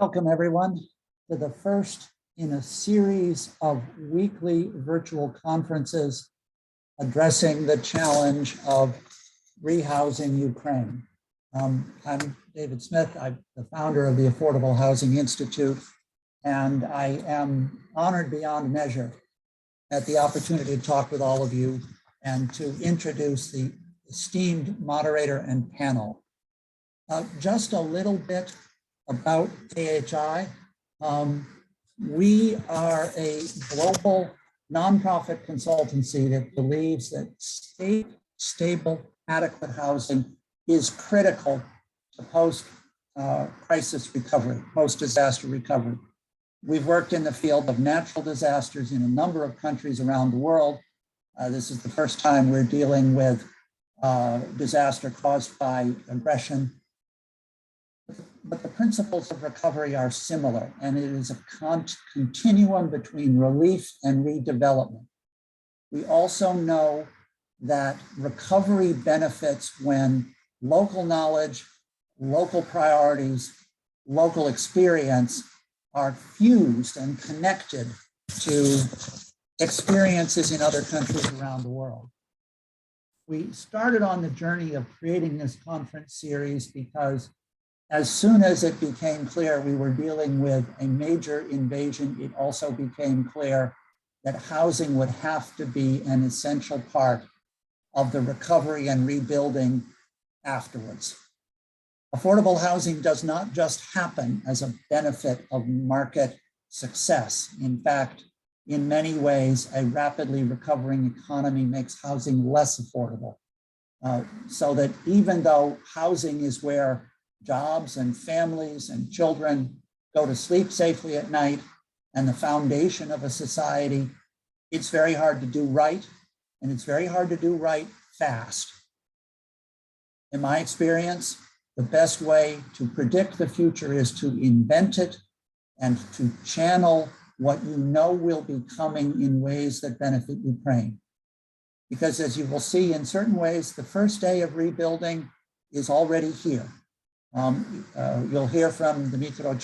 Welcome, everyone, to the first in a series of weekly virtual conferences addressing the challenge of rehousing Ukraine. I'm David Smith. I'm the founder of the Affordable Housing Institute, and I am honored beyond measure at the opportunity to talk with all of you and to introduce the esteemed moderator and panel. Just a little bit about AHI. We are a global nonprofit consultancy that believes that stable, adequate housing is critical to post-crisis recovery, post-disaster recovery. We've worked in the field of natural disasters in a number of countries around the world. This is the first time we're dealing with disaster caused by aggression. But the principles of recovery are similar, and it is a continuum between relief and redevelopment. We also know that recovery benefits when local knowledge, local priorities, local experience are fused and connected to experiences in other countries around the world. We started on the journey of creating this conference series because as soon as it became clear we were dealing with a major invasion, it also became clear that housing would have to be an essential part of the recovery and rebuilding afterwards. Affordable housing does not just happen as a benefit of market success. In fact, in many ways, a rapidly recovering economy makes housing less affordable. So that even though housing is where jobs and families and children go to sleep safely at night and the foundation of a society, it's very hard to do right, and it's very hard to do right fast. In my experience, the best way to predict the future is to invent it and to channel what you know will be coming in ways that benefit Ukraine. Because as you will see, in certain ways, the first day of rebuilding is already here. You'll hear from Dmytro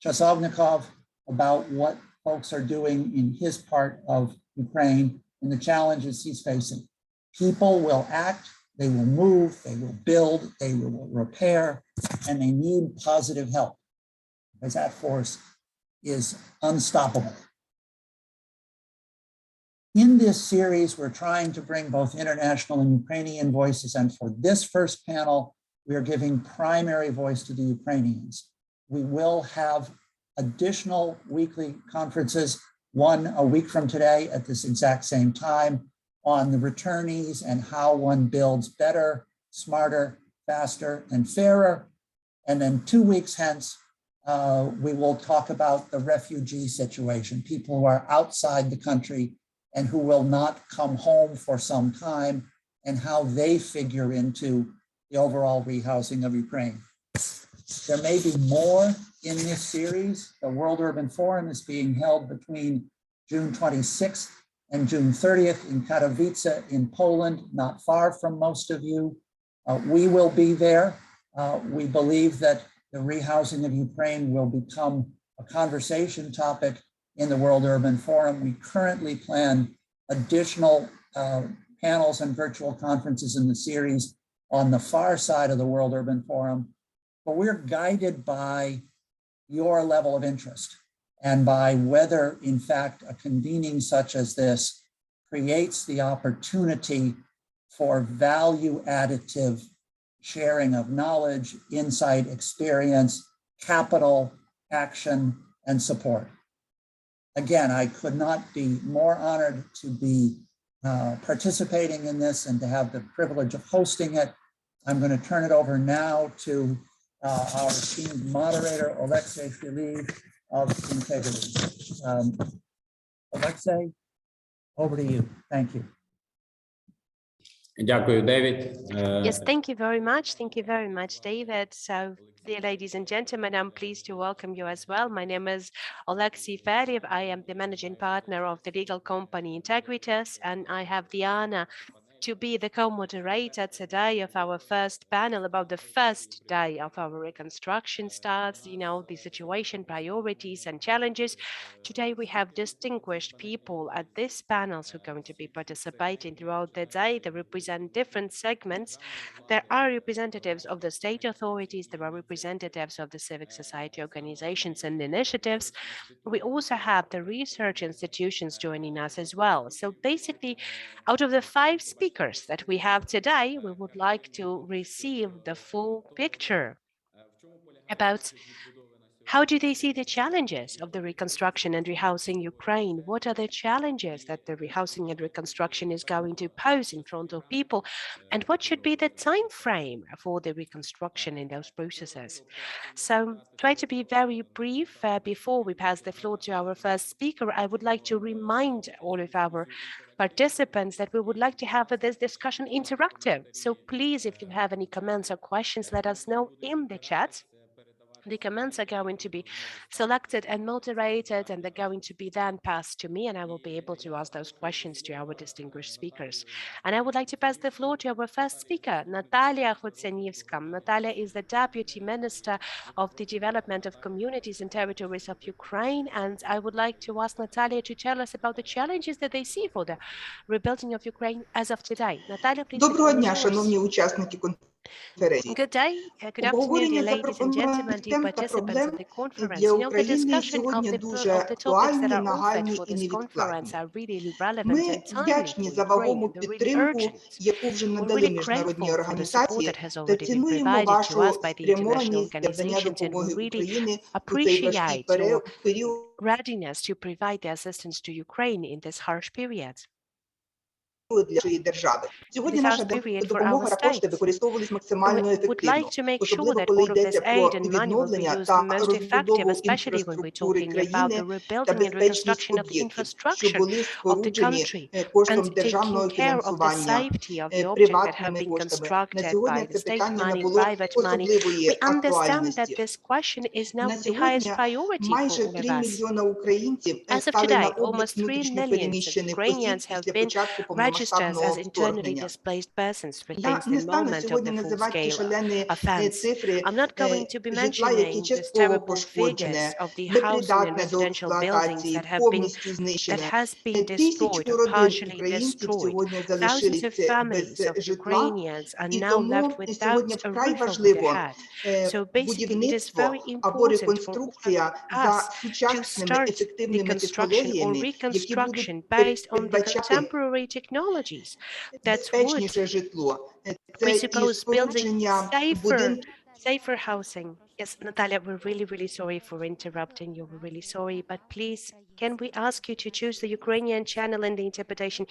Chasovnikov about what folks are doing in his part of Ukraine and the challenges he's facing. People will act, they will move, they will build, they will repair, and they need positive help because that force is unstoppable. In this series, we're trying to bring both international and Ukrainian voices, and for this first panel, we are giving primary voice to the Ukrainians. We will have additional weekly conferences, one a week from today at this exact same time, on the returnees and how one builds better, smarter, faster, and fairer. And then 2 weeks hence, we will talk about the refugee situation, people who are outside the country and who will not come home for some time, and how they figure into the overall rehousing of Ukraine. There may be more in this series. The World Urban Forum is being held between June 26th and June 30th in Katowice in Poland, not far from most of you. We will be there. We believe that the rehousing of Ukraine will become a conversation topic in the World Urban Forum. We currently plan additional panels and virtual conferences in the series on the far side of the World Urban Forum, but we're guided by your level of interest and by whether, in fact, a convening such as this creates the opportunity for value additive sharing of knowledge, insight, experience, capital, action, and support. Again, I could not be more honored to be participating in this and to have the privilege of hosting it. I'm going to turn it over now to our esteemed moderator, Alexei Filiv of INTEGRITES. Alexei, over to you. Thank you. Дякую, David. Yes, thank you very much. Thank you very much, David. So, dear ladies and gentlemen, I'm pleased to welcome you as well. My name is Alexei Filiv. I am the managing partner of the legal company INTEGRITES, and I have the honor to be the co-moderator today of our first panel about the first day of our reconstruction starts, the situation, priorities and challenges. Today we have distinguished people at this panel who are going to be participating throughout the day. They represent different segments. There are representatives of the state authorities, there are representatives of the civic society organizations and initiatives. We also have the research institutions joining us as well. So basically, out of the 5 speakers that we have today, we would like to receive the full picture about how do they see the challenges of the reconstruction and rehousing Ukraine? What are the challenges that the rehousing and reconstruction is going to pose in front of people? And what should be the time frame for the reconstruction in those processes? So try to be very brief. Before we pass the floor to our first speaker, I would like to remind all of our participants that we would like to have this discussion interactive. So please, if you have any comments or questions, let us know in the chat. The comments are going to be selected and moderated, and they're going to be then passed to me, and I will be able to ask those questions to our distinguished speakers. And I would like to pass the floor to our first speaker, Nataliya Khotsianivska. Nataliya is the Deputy Minister of the Development of Communities and Territories of Ukraine, and I would like to ask Nataliya to tell us about the challenges that they see for the rebuilding of Ukraine as of today. Nataliya, please, the floor is yours. Шановні учасники конференції. Good day, good afternoon, dear ladies and gentlemen, dear participants of the conference. The discussion of the topics that are offered for this conference are really relevant and timely for Ukraine, and they're really urgent. We're really grateful for the support that has already been provided to us by the international organizations, and we really appreciate your readiness to provide the assistance to Ukraine in this harsh period. Сьогодні наша допомога та кошти використовувались максимально ефективно, особливо коли йдеться про відновлення та розбудову інфраструктури країни та безпечність об'єктів, що були споруджені коштом державного фінансування приватними коштами. На сьогодні це питання набуло особливої актуальності. На сьогодні майже 3 мільйона українців стали на облік внутрішньо переміщених осіб після початку повномасштабного as internally displaced persons since the moment of the full-scale offense. I'm not going to be mentioning these terrible figures of the housing and residential buildings that has been destroyed or partially destroyed. Thousands of families of Ukrainians are now left without a roof over their head. So basically, it is very important for us to start the construction or reconstruction based on the contemporary technologies that would presuppose building safer housing. Yes, Nataliya, we're really sorry for interrupting you. We're really sorry, but please, can we ask you to choose the Ukrainian channel in the interpretation,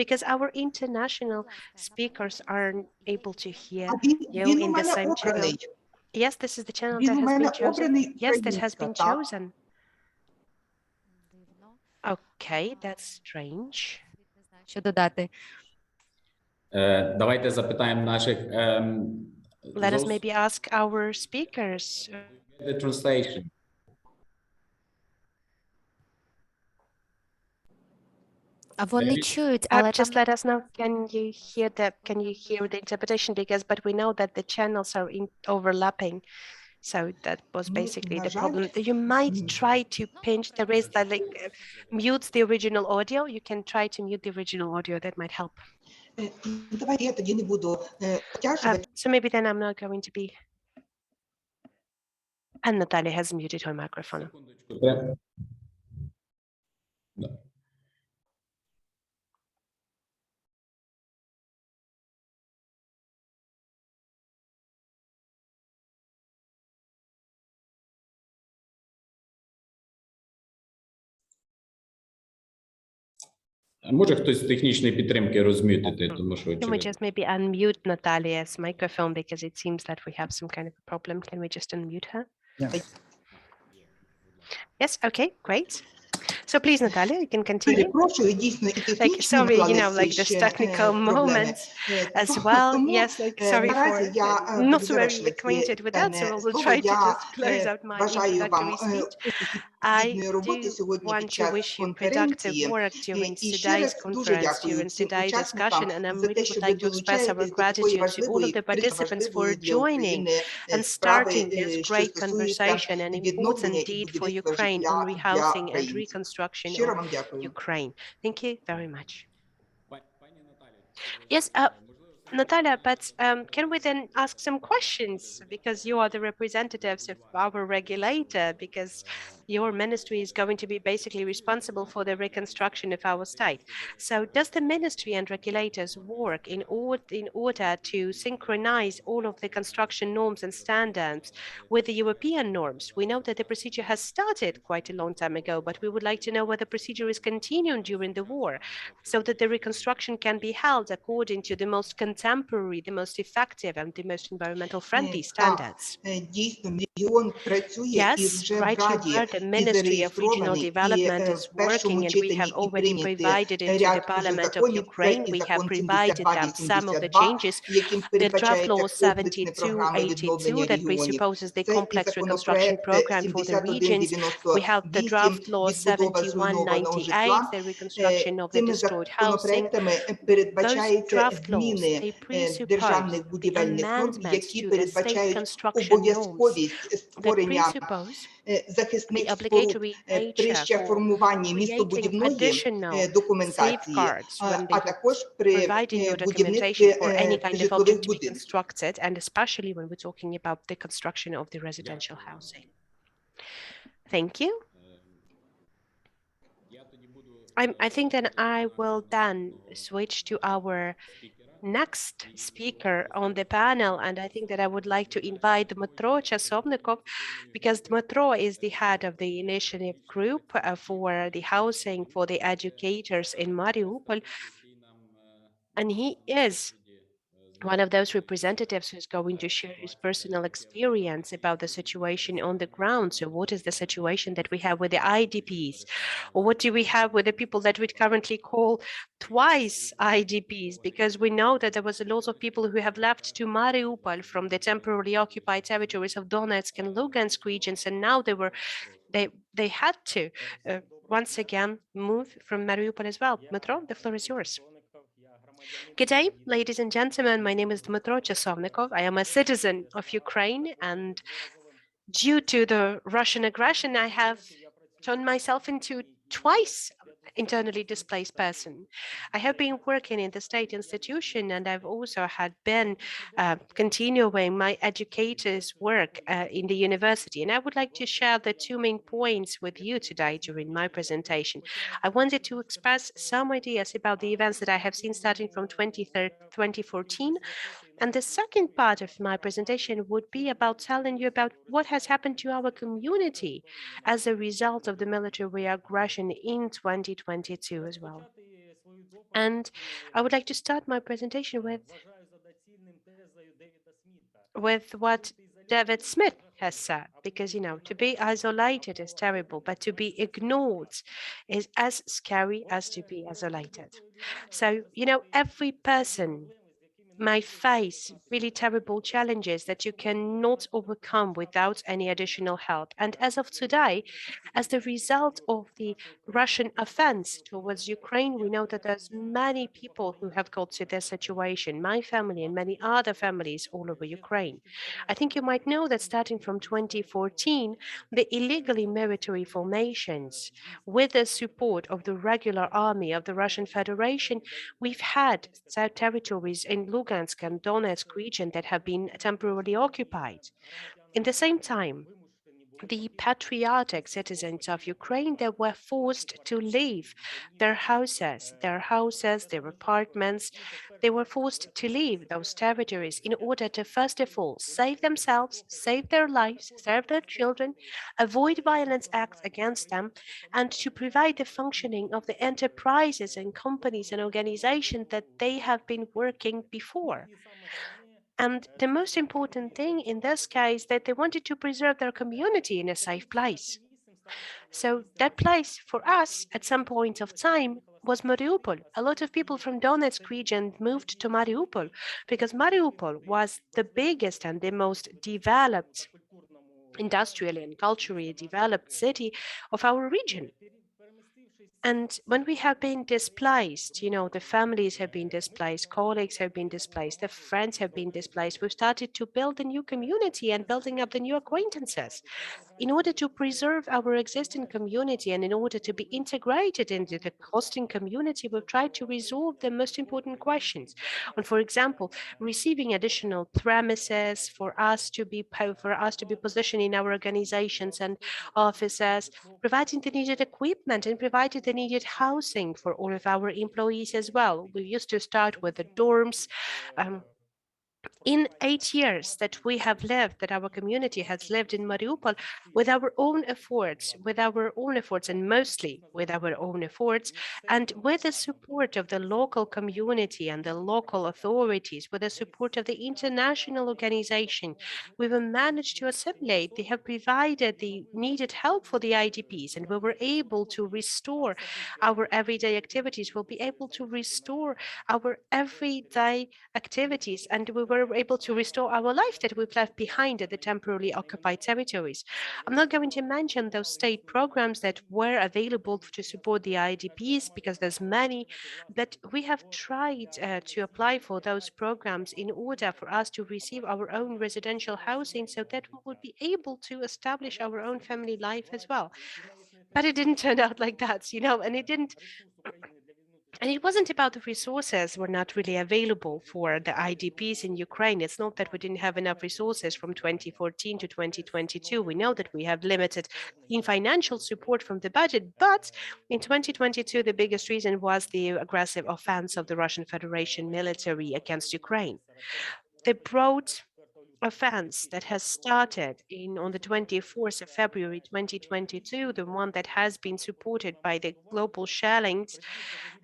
because our international speakers aren't able to hear you in the same channel. Yes, this is the channel that has been chosen. Yes, that has been chosen. Okay, that's strange. Що додати? Давайте запитаємо наших Let us maybe ask our speakers. The translation. А вони чують, але Just let us know, can you hear the interpretation, but we know that the channels are overlapping. So that was basically the problem. You might try to pinch, there is mute the original audio. You can try to mute the original audio, that might help. So maybe then I'm not going to be. And Nataliya has muted her microphone. Може хтось з технічної підтримки розмютити, тому що Can we just maybe unmute Nataliya's microphone, because it seems that we have some kind of a problem. Can we just unmute her? Yes. Yes, okay, great. So please, Natalia, you can continue. Перепрошую, дійсно, і Like, технічні sorry, склалися like this ще technical проблеми. moments as well. Тому Yes, like sorry for наразі я not буду very завершувати acquainted with that, so I дане will слово. try to Я just close out my бажаю вам introductory speech. успіхів I плідної роботи do сьогодні want під to час wish you productive конференції. work during І ще today's раз дуже conference, дякую during всім today's учасникам discussion, and I за те, really що would ви like to express our долучаєтесь до такої gratitude to all важливої, of the вкрай participants for важливої для joining України and справи, starting this що great стосується conversation and important відновлення і deed for будівництва Ukraine on житла для rehousing and українців. reconstruction Щиро of вам дякую. Ukraine. Thank you very much. Пані Наталі, чи Yes, можливо все Natalia, but can we then ask some questions because you are the representatives of our regulator, because your ministry is going to be basically responsible for the reconstruction of our state. So does the ministry and regulators work in order to synchronize all of the construction norms and standards with the European norms? We know that the procedure has started quite a long time ago, but we would like to know whether the procedure is continuing during the war so that the reconstruction can be held according to the most contemporary, the most effective, and the most environmental friendly standards. Дійсно, мільйон працює і Yes, вже в right, you Раді, are. The і Ministry of Regional зареєстрований, і Development в is working, першому and we have читанні і already прийняти provided into the ряд уже Parliament of законів. Це Ukraine. і We have закон provided them some of the 72/82, changes. яким The draft передбачається law комплексне програми 7282 відновлення that регіонів. presupposes the Це і complex reconstruction законопроект program for the regions. We have the 7198, draft law відбудова зруйнованого 7198, житла. the reconstruction of the Цими destroyed housing. законопроектами Those передбачаються draft laws, зміни they presuppose державних the будівельних норм, amendments які to the state передбачають construction norms обов'язковість that створення presuppose the захисних споруд obligatory при nature ще for формуванні creating містобудівної additional документації, safeguards when а they також при providing your будівництві documentation for any kind of житлових object to be будинків. constructed, and especially when we're talking about the construction of the residential housing. Thank you. I think then I will then switch to our next speaker on the panel, and I think that I would like to invite Dmytro Chasovnikov, because Dmytro is the head of the initiative group for the housing for the educators in Mariupol, and he is one of those representatives who's going to share his personal experience about the situation on the ground. So what is the situation that we have with the IDPs? Or what do we have with the people that we currently call twice IDPs? Because we know that there was a lot of people who have left to Mariupol from the temporarily occupied territories of Donetsk and Lugansk regions, and now they had to once again move from Mariupol as well. Dmytro, the floor is yours. Good day, ladies and gentlemen. My name is Dmytro Chasovnikov. I am a citizen of Ukraine, and due to the Russian aggression, I have turned myself into twice internally displaced person. I have been working in the state institution, and I've also had been continuing my educator's work in the university. And I would like to share the two main points with you today during my presentation. I wanted to express some ideas about the events that I have seen starting from 2014. And the second part of my presentation would be about telling you about what has happened to our community as a result of the military aggression in 2022 as well. And I would like to start my presentation with what David Smith has said, because, you know, to be isolated is terrible, but to be ignored is as scary as to be isolated. So, you know, every person might face really terrible challenges that you cannot overcome without any additional help. And as of today, as the result of the Russian offense towards Ukraine, we know that there's many people who have got to this situation, my family and many other families all over Ukraine. I think you might know that starting from 2014, the illegally military formations, with the support of the regular army of the Russian Federation, we've had territories in Lugansk and Donetsk region that have been temporarily occupied. In the same time, the patriotic citizens of Ukraine, they were forced to leave their houses, their apartments. They were forced to leave those territories in order to, first of all, save themselves, save their lives, save their children, avoid violence acts against them, and to provide the functioning of the enterprises and companies and organizations that they have been working before. And the most important thing in this case, that they wanted to preserve their community in a safe place. So that place for us at some point of time was Mariupol. A lot of people from Donetsk region moved to Mariupol because Mariupol was the biggest and the most developed, industrially and culturally developed city of our region. And when we have been displaced, the families have been displaced, colleagues have been displaced, the friends have been displaced, we've started to build a new community and building up the new acquaintances. In order to preserve our existing community and in order to be integrated into the hosting community, we've tried to resolve the most important questions. And for example, receiving additional premises for us to be positioned in our organizations and offices, providing the needed equipment and providing the needed housing for all of our employees as well. We used to start with the dorms. In 8 years that we have lived, that our community has lived in Mariupol, with our own efforts, and mostly with our own efforts, and with the support of the local community and the local authorities, with the support of the international organization, we were managed to assimilate. They have provided the needed help for the IDPs, and we were able to restore our everyday activities. We'll be able to restore our everyday activities, and we were able to restore our life that we've left behind at the temporarily occupied territories. I'm not going to mention those state programs that were available to support the IDPs because there's many, but we have tried to apply for those programs in order for us to receive our own residential housing so that we would be able to establish our own family life as well. But it didn't turn out like that, and it wasn't about the resources were not really available for the IDPs in Ukraine. It's not that we didn't have enough resources from 2014 to 2022. We know that we have limited in financial support from the budget, but in 2022, the biggest reason was the aggressive offense of the Russian Federation military against Ukraine. The broad offense that has started on the 24th of February 2022, the one that has been supported by the global shellings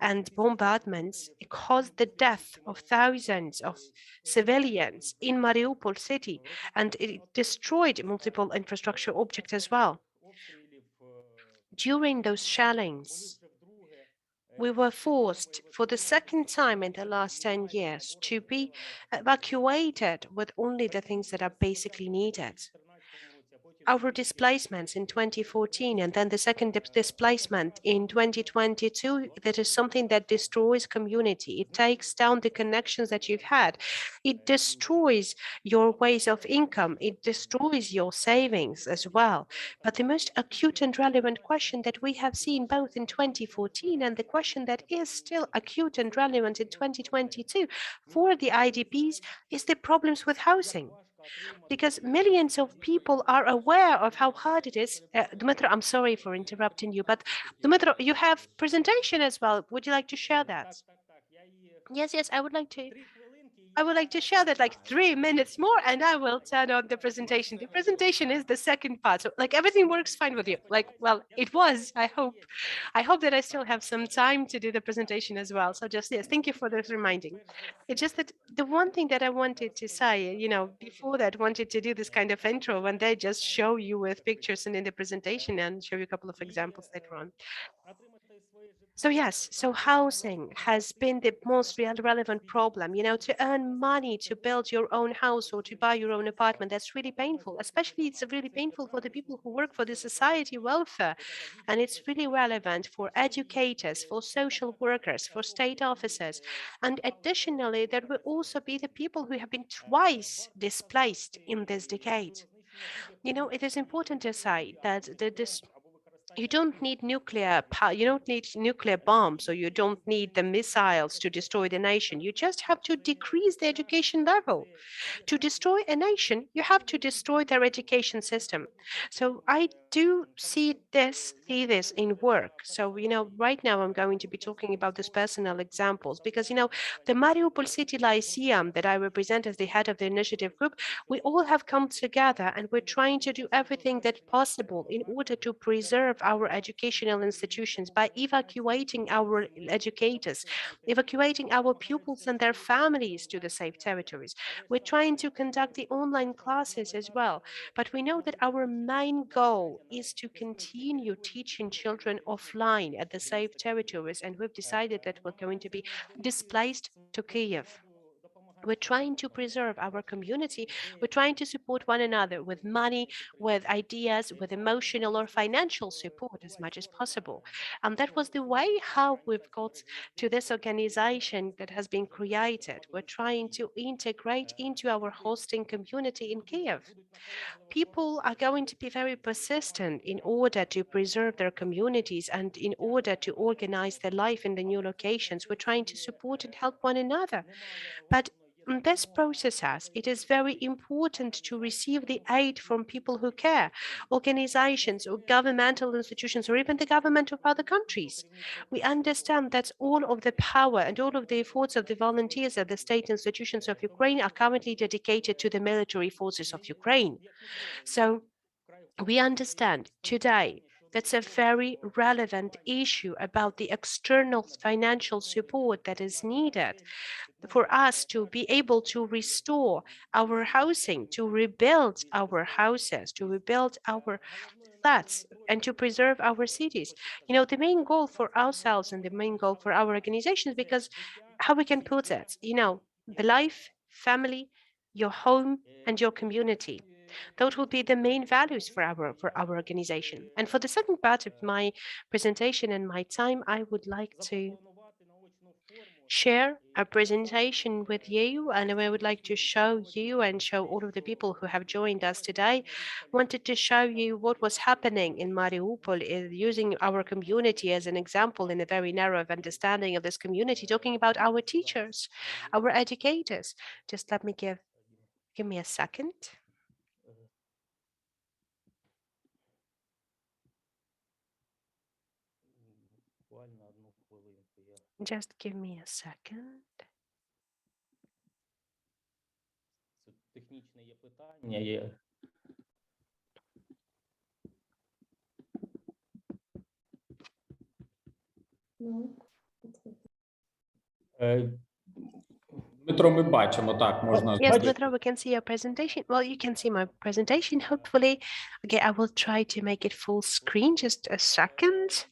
and bombardments, caused the death of thousands of civilians in Mariupol city, and it destroyed multiple infrastructure objects as well. During those shellings, we were forced for the second time in the last 10 years to be evacuated with only the things that are basically needed. Our displacements in 2014 and then the second displacement in 2022, that is something that destroys community. It takes down the connections that you've had. It destroys your ways of income. It destroys your savings as well. But the most acute and relevant question that we have seen both in 2014 and the question that is still acute and relevant in 2022 for the IDPs is the problems with housing, because millions of people are aware of how hard it is. Dmytro, I'm sorry for interrupting you, but Dmytro, you have presentation as well. Would you like to share that? Yes, I would like to. I would like to share that like 3 minutes more and I will turn on the presentation. The presentation is the second part. So like everything works fine with you. Like, well, it was, I hope. I hope that I still have some time to do the presentation as well. So just, yes, thank you for this reminding. It's just that the one thing that I wanted to say, before that, wanted to do this kind of intro and they just show you with pictures and in the presentation and show you a couple of examples later on. So yes, so housing has been the most relevant problem, to earn money to build your own house or to buy your own apartment. That's really painful, especially it's really painful for the people who work for the society welfare. And it's really relevant for educators, for social workers, for state officers. And additionally, there will also be the people who have been twice displaced in this decade. It is important to say that this you don't need you don't need nuclear bombs, or you don't need the missiles to destroy the nation. You just have to decrease the education level. To destroy a nation, you have to destroy their education system. So I do see this in work. So, right now I'm going to be talking about these personal examples because, the Mariupol City Lyceum that I represent as the head of the initiative group, we all have come together and we're trying to do everything that's possible in order to preserve our educational institutions by evacuating our educators, evacuating our pupils and their families to the safe territories. We're trying to conduct the online classes as well, but we know that our main goal is to continue teaching children offline at the safe territories, and we've decided that we're going to be displaced to Kyiv. We're trying to preserve our community. We're trying to support one another with money, with ideas, with emotional or financial support as much as possible. And that was the way how we've got to this organization that has been created. We're trying to integrate into our hosting community in Kiev. People are going to be very persistent in order to preserve their communities and in order to organize their life in the new locations. We're trying to support and help one another. But in this process, it is very important to receive the aid from people who care, organizations or governmental institutions, or even the government of other countries. We understand that all of the power and all of the efforts of the volunteers at the state institutions of Ukraine are currently dedicated to the military forces of Ukraine. So we understand today that's a very relevant issue about the external financial support that is needed for us to be able to restore our housing, to rebuild our houses, to rebuild our flats, and to preserve our cities. You know, the main goal for ourselves and the main goal for our organizations, because how we can put it, you know, the life, family, your home, and your community. Those will be the main values for our organization. And for the second part of my presentation and my time, I would like to share a presentation with you, and I would like to show you and show all of the people who have joined us today. Wanted to show you what was happening in Mariupol, using our community as an example in a very narrow understanding of this community, talking about our teachers, our educators. Just let me give me a second. Just give me a second. Дмитро, ми бачимо, так, можна. Yes, Dmitro, we can see your presentation. Well, you can see my presentation, hopefully. Okay, I will try to make it full screen. Just a second.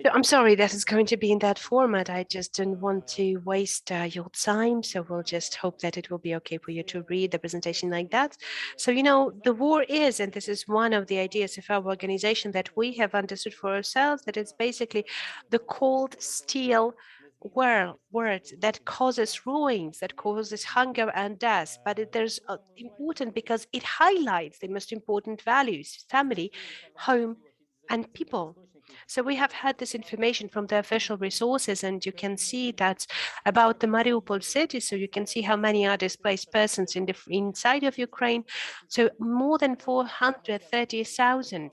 So I'm sorry that is going to be in that format. I just don't want to waste your time. So we'll just hope that it will be okay for you to read the presentation like that. So, you know, the war is, and this is one of the ideas of our organization that we have understood for ourselves, that it's basically the cold steel word that causes ruins, that causes hunger and death. But there's important because it highlights the most important values: family, home, and people. So we have had this information from the official resources, and you can see that about the Mariupol city. So you can see how many are displaced persons inside of Ukraine. So more than 430,000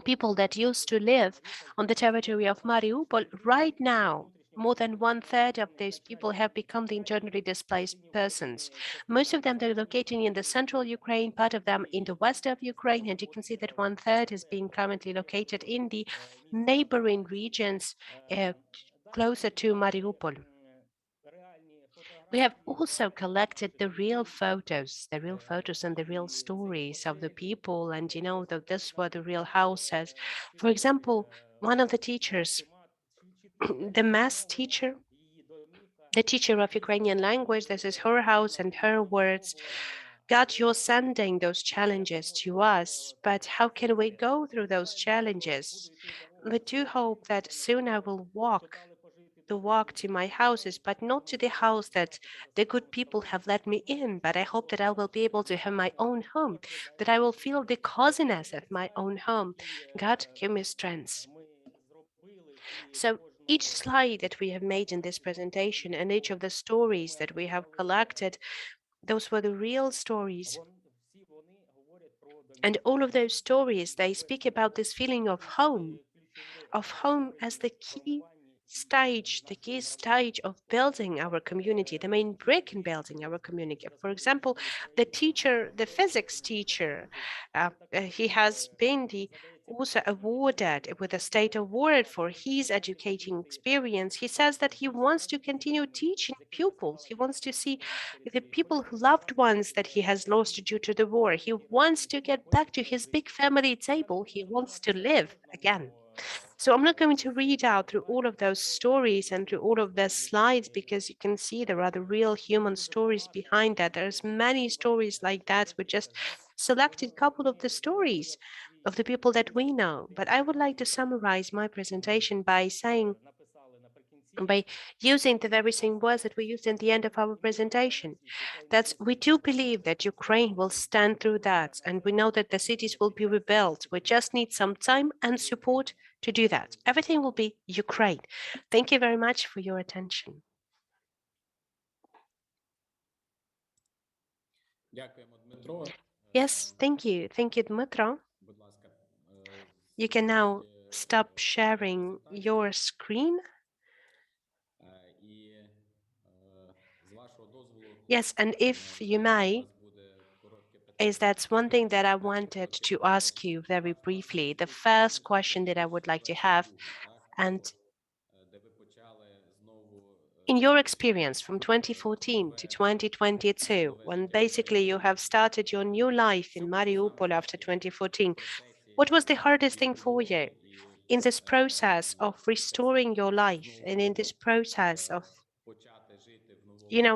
people that used to live on the territory of Mariupol. Right now, more than 1/3 of those people have become the internally displaced persons. Most of them, they're located in the central Ukraine, part of them in the west of Ukraine, and you can see that 1/3 is being currently located in the neighboring regions closer to Mariupol. We have also collected the real photos and the real stories of the people, and you know that this were the real houses. For example, one of the teachers, the math teacher, the teacher of Ukrainian language, this is her house and her words. God, you're sending those challenges to us, but how can we go through those challenges? We do hope that soon I will walk to my houses, but not to the house that the good people have let me in. But I hope that I will be able to have my own home, that I will feel the coziness of my own home. God, give me strength. So each slide that we have made in this presentation and each of the stories that we have collected, those were the real stories. And all of those stories, they speak about this feeling of home as the key stage of building our community, the main brick in building our community. For example, the physics teacher, he has been the also awarded with a state award for his educating experience. He says that he wants to continue teaching pupils. He wants to see the people who loved ones that he has lost due to the war. He wants to get back to his big family table. He wants to live again. So I'm not going to read out through all of those stories and through all of the slides, because you can see there are the real human stories behind that. There's many stories like that. We just selected a couple of the stories of the people that we know. But I would like to summarize my presentation by using the very same words that we used in the end of our presentation. That we do believe that Ukraine will stand through that, and we know that the cities will be rebuilt. We just need some time and support to do that. Everything will be Ukraine. Thank you very much for your attention. Yes, thank you. Thank you, Dmytro. You can now stop sharing your screen. Yes, and if you may, that's one thing that I wanted to ask you very briefly. The first question that I would like to have, and in your experience from 2014 to 2022, when basically you have started your new life in Mariupol after 2014, what was the hardest thing for you in this process of restoring your life and in this process of,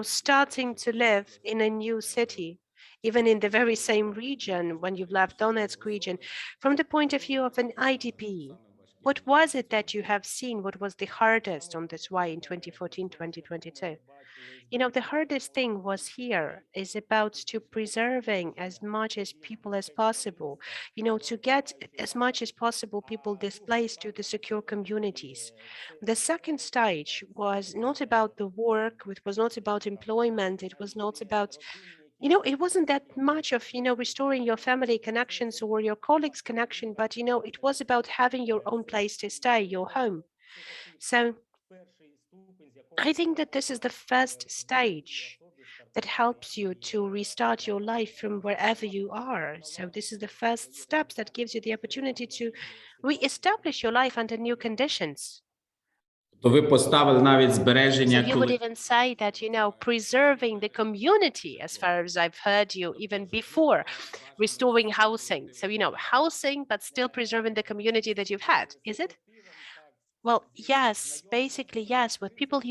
starting to live in a new city, even in the very same region when you've left Donetsk region, from the point of view of an IDP? What was it that you have seen? What was the hardest on this way in 2014, 2022? The hardest thing was here is about to preserving as much as people as possible, to get as much as possible people displaced to the secure communities. The second stage was not about the work, it was not about employment, it was not about, it wasn't that much of, restoring your family connections or your colleagues' connection, but, it was about having your own place to stay, your home. So I think that this is the first stage that helps you to restart your life from wherever you are. So this is the first steps that gives you the opportunity to re-establish your life under new conditions. То ви поставили навіть So збереження, you would even say that, preserving the community, as far as I've heard you, even before restoring housing. So, housing, but still preserving the community that you've had, is it? Well, yes, basically, yes, with people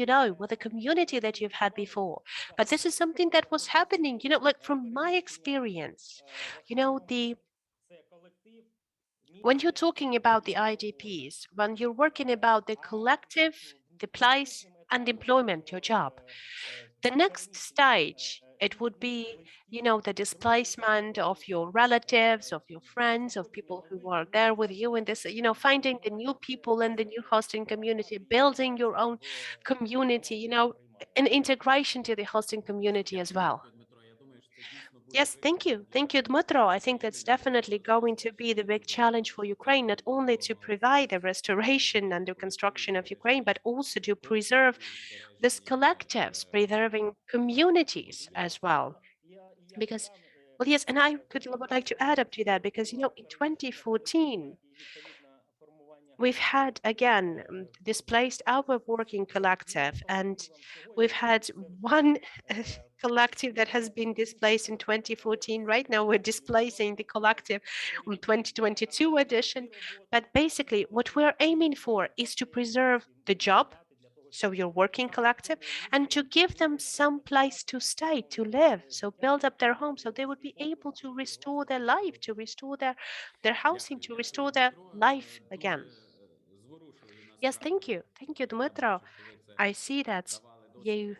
with the community that you've had before. But this is something that was happening, like from my experience, when you're talking about the IDPs, when you're working about the collective, the place and employment, your job, the next stage, it would be, the displacement of your relatives, of your friends, of people who are there with you in this, finding the new people in the new hosting community, building your own community, an integration to the hosting community as well. Yes, thank you. Thank you, Dmytro. I think that's definitely going to be the big challenge for Ukraine, not only to provide the restoration and the construction of Ukraine, but also to preserve these collectives, preserving communities as well. Because, well, yes, and would like to add up to that, because, in 2014, we've had, again, displaced our working collective, and we've had one collective that has been displaced in 2014. Right now, we're displacing the collective in 2022 edition. But basically, what we're aiming for is to preserve the job, so your working collective, and to give them some place to stay, to live, so build up their home, so they would be able to restore their life, to restore their housing, to restore their life again. Yes, thank you. Thank you, Dmytro. I see that you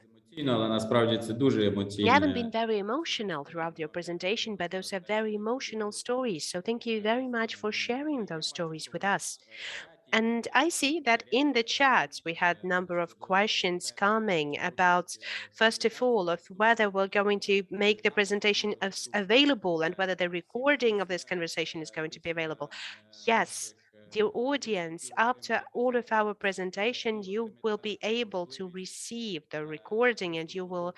але насправді це дуже haven't been емоційне. very emotional throughout your presentation, but those are very emotional stories. So thank you very much for sharing those stories with us. And I see that in the chat, we had a number of questions coming about, first of all, of whether we're going to make the presentation available and whether the recording of this conversation is going to be available. Yes, dear audience, after all of our presentation, you will be able to receive the recording, and you will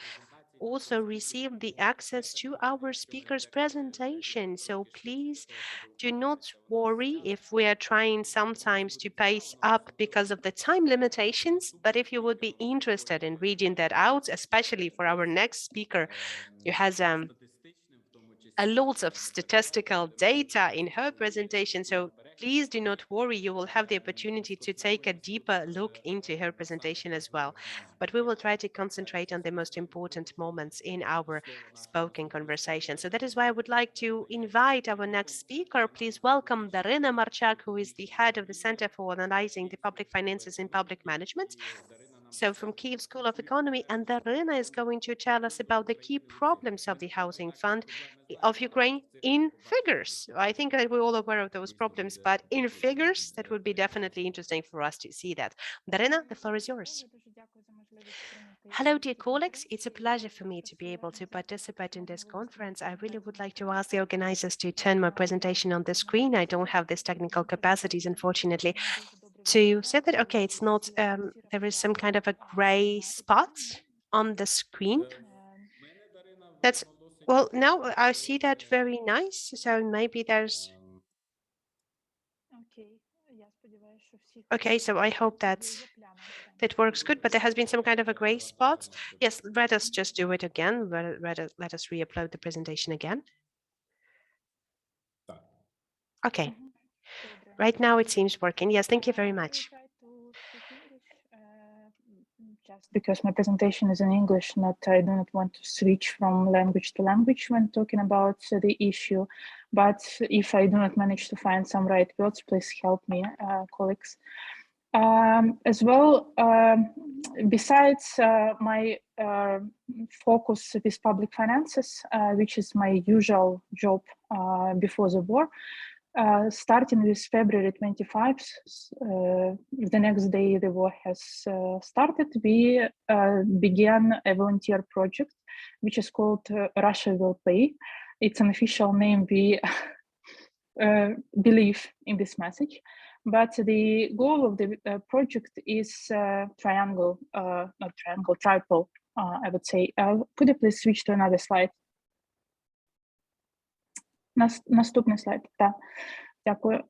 also receive the access to our speaker's presentation. So please do not worry if we are trying sometimes to pace up because of the time limitations, but if you would be interested in reading that out, especially for our next speaker, who has a lot of statistical data in her presentation. So please do not worry, you will have the opportunity to take a deeper look into her presentation as well. But we will try to concentrate on the most important moments in our spoken conversation. So that is why I would like to invite our next speaker. Please welcome Darina Marchak, who is the head of the Center for Analyzing the Public Finances in Public Management. So from Kyiv School of Economy, and Darina is going to tell us about the key problems of the Housing Fund of Ukraine in figures. I think that we're all aware of those problems, but in figures, that would be definitely interesting for us to see that. Darina, the floor is yours. Hello, dear colleagues. It's a pleasure for me to be able to participate in this conference. I really would like to ask the organizers to turn my presentation on the screen. I don't have these technical capacities, unfortunately, to say that, okay, it's not, there is some kind of a gray spot on the screen. That's, well, now I see that very nice. So maybe there's, okay, so I hope that works good, but there has been some kind of a gray spot. Yes, let us just do it again. Let us re-upload the presentation again. Okay, right now it seems working. Yes, thank you very much. Just because my presentation is in English, I do not want to switch from language to language when talking about the issue. But if I do not manage to find some right words, please help me, colleagues. As well, besides my focus with public finances, which is my usual job before the war, starting with February 25th, the next day the war has started, we began a volunteer project, which is called Russia Will Pay. It's an official name. We believe in this message. But the goal of the project is triple, I would say. Could you please switch to another slide? Наступний слайд. Так. Дякую.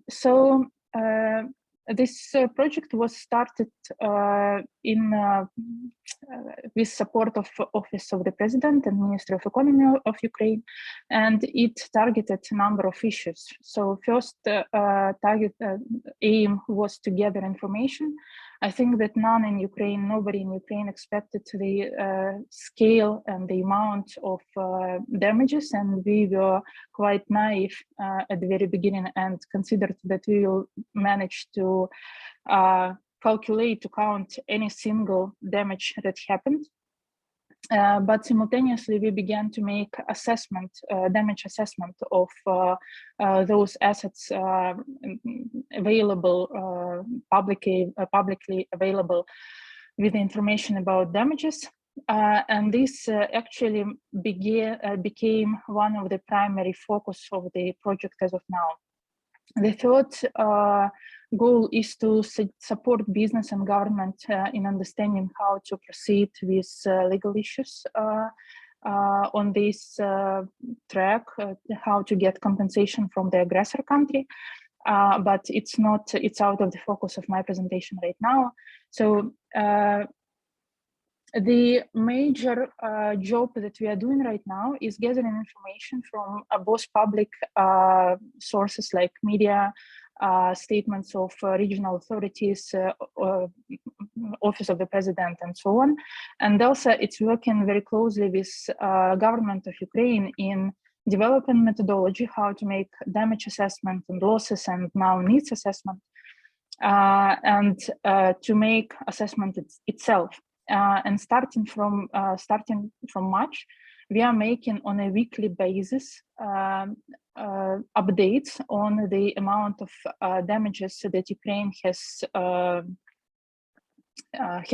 So this project was started with support of Office of the President and Ministry of Economy of Ukraine, and it targeted a number of issues. So first aim was to gather information. I think that nobody in Ukraine expected the scale and the amount of damages, and we were quite naive at the very beginning and considered that we will manage to count any single damage that happened. But simultaneously, we began to make damage assessment of those assets available, publicly available, with information about damages. And this actually became one of the primary focus of the project as of now. The third goal is to support business and government in understanding how to proceed with legal issues on this track, how to get compensation from the aggressor country. But it's out of the focus of my presentation right now. So the major job that we are doing right now is gathering information from both public sources like media, statements of regional authorities, Office of the President, and so on. And also it's working very closely with government of Ukraine in developing methodology, how to make damage assessment and losses and now needs assessment, and to make assessment itself. And starting from March, we are making on a weekly basis updates on the amount of damages that Ukraine has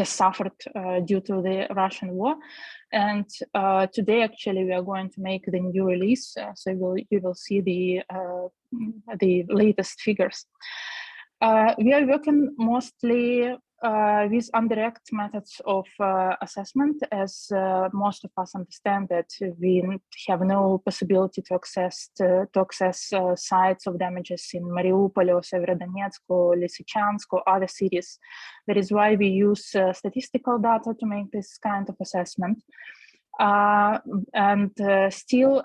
suffered due to the Russian war. And today, actually, we are going to make the new release, so you will see the latest figures. We are working mostly with indirect methods of assessment, as most of us understand that we have no possibility to access sites of damages in Mariupol or Severodonetsk or Lysychansk or other cities. That is why we use statistical data to make this kind of assessment. Still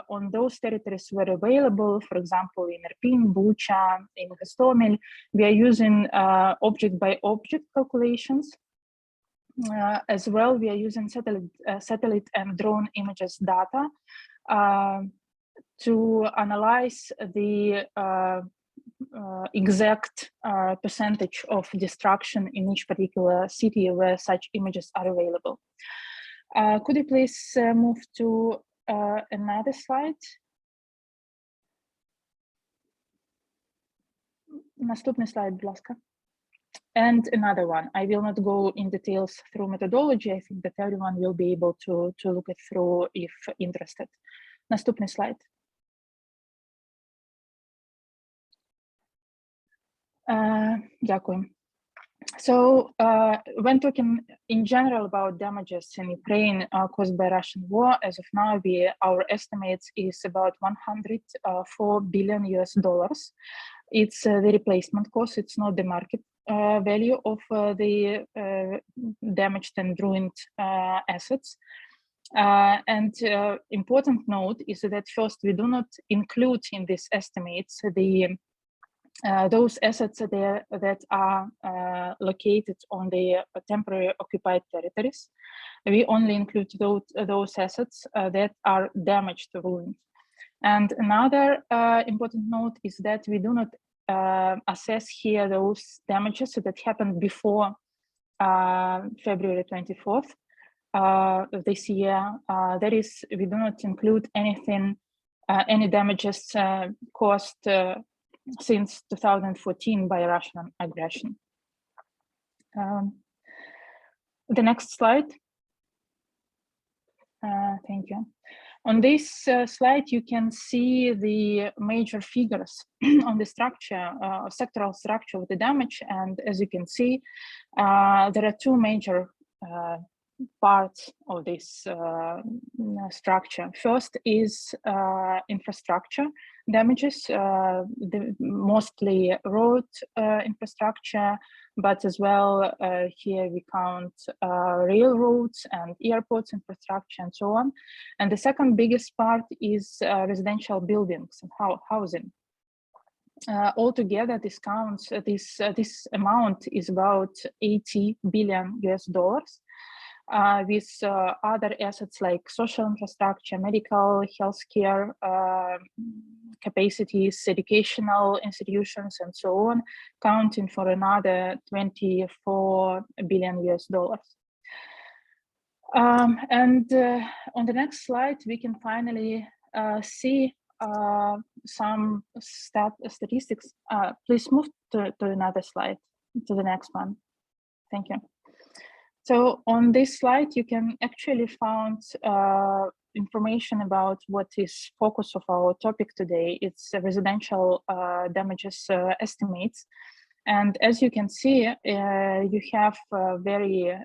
on those territories where available, for example, in Irpin, Bucha, in Gostomel, we are using object-by-object calculations. As well, we are using satellite and drone images data to analyze the exact percentage of destruction in each particular city where such images are available. Could you please move to another slide? Наступний слайд, будь ласка. And another one. I will not go in details through methodology. I think that everyone will be able to look it through if interested. Наступний слайд. Дякую. So when talking in general about damages in Ukraine caused by Russian war, as of now, our estimates is about $104 billion US. It's the replacement cost. It's not the market value of the damaged and ruined assets. And important note is that first, we do not include in these estimates those assets that are located on the temporary occupied territories. We only include those assets that are damaged or ruined. And another important note is that we do not assess here those damages that happened before February 24th of this year. That is, we do not include anything, any damages caused since 2014 by Russian aggression. The next slide. Thank you. On this slide, you can see the major figures on the structure, sectoral structure of the damage. And as you can see, there are two major parts of this structure. First is infrastructure damages, mostly road infrastructure, but as well here we count railroads and airports infrastructure and so on. And the second biggest part is residential buildings and housing. Altogether, this amount is about $80 billion US. With other assets like social infrastructure, medical, healthcare capacities, educational institutions, and so on, counting for another $24 billion US. And on the next slide, we can finally see some statistics. Please move to another slide, to the next one. Thank you. So on this slide, you can actually find information about what is focus of our topic today. It's residential damages estimates. And as you can see, you have a very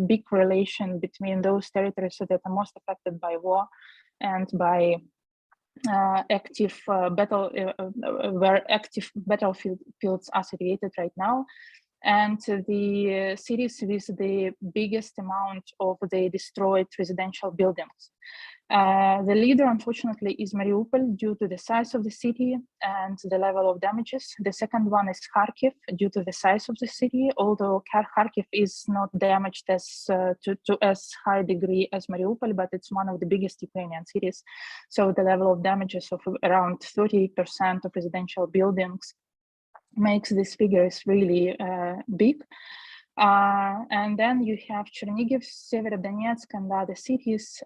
big relation between those territories that are most affected by war and by active where active battlefields are situated right now, and the cities with the biggest amount of the destroyed residential buildings. The leader, unfortunately, is Mariupol due to the size of the city and the level of damages. The second one is Kharkiv due to the size of the city, although Kharkiv is not damaged to as high degree as Mariupol, but it's one of the biggest Ukrainian cities. So the level of damages of around 30% of residential buildings makes these figures really big. And then you have Chernihiv, Severodonetsk, and other cities.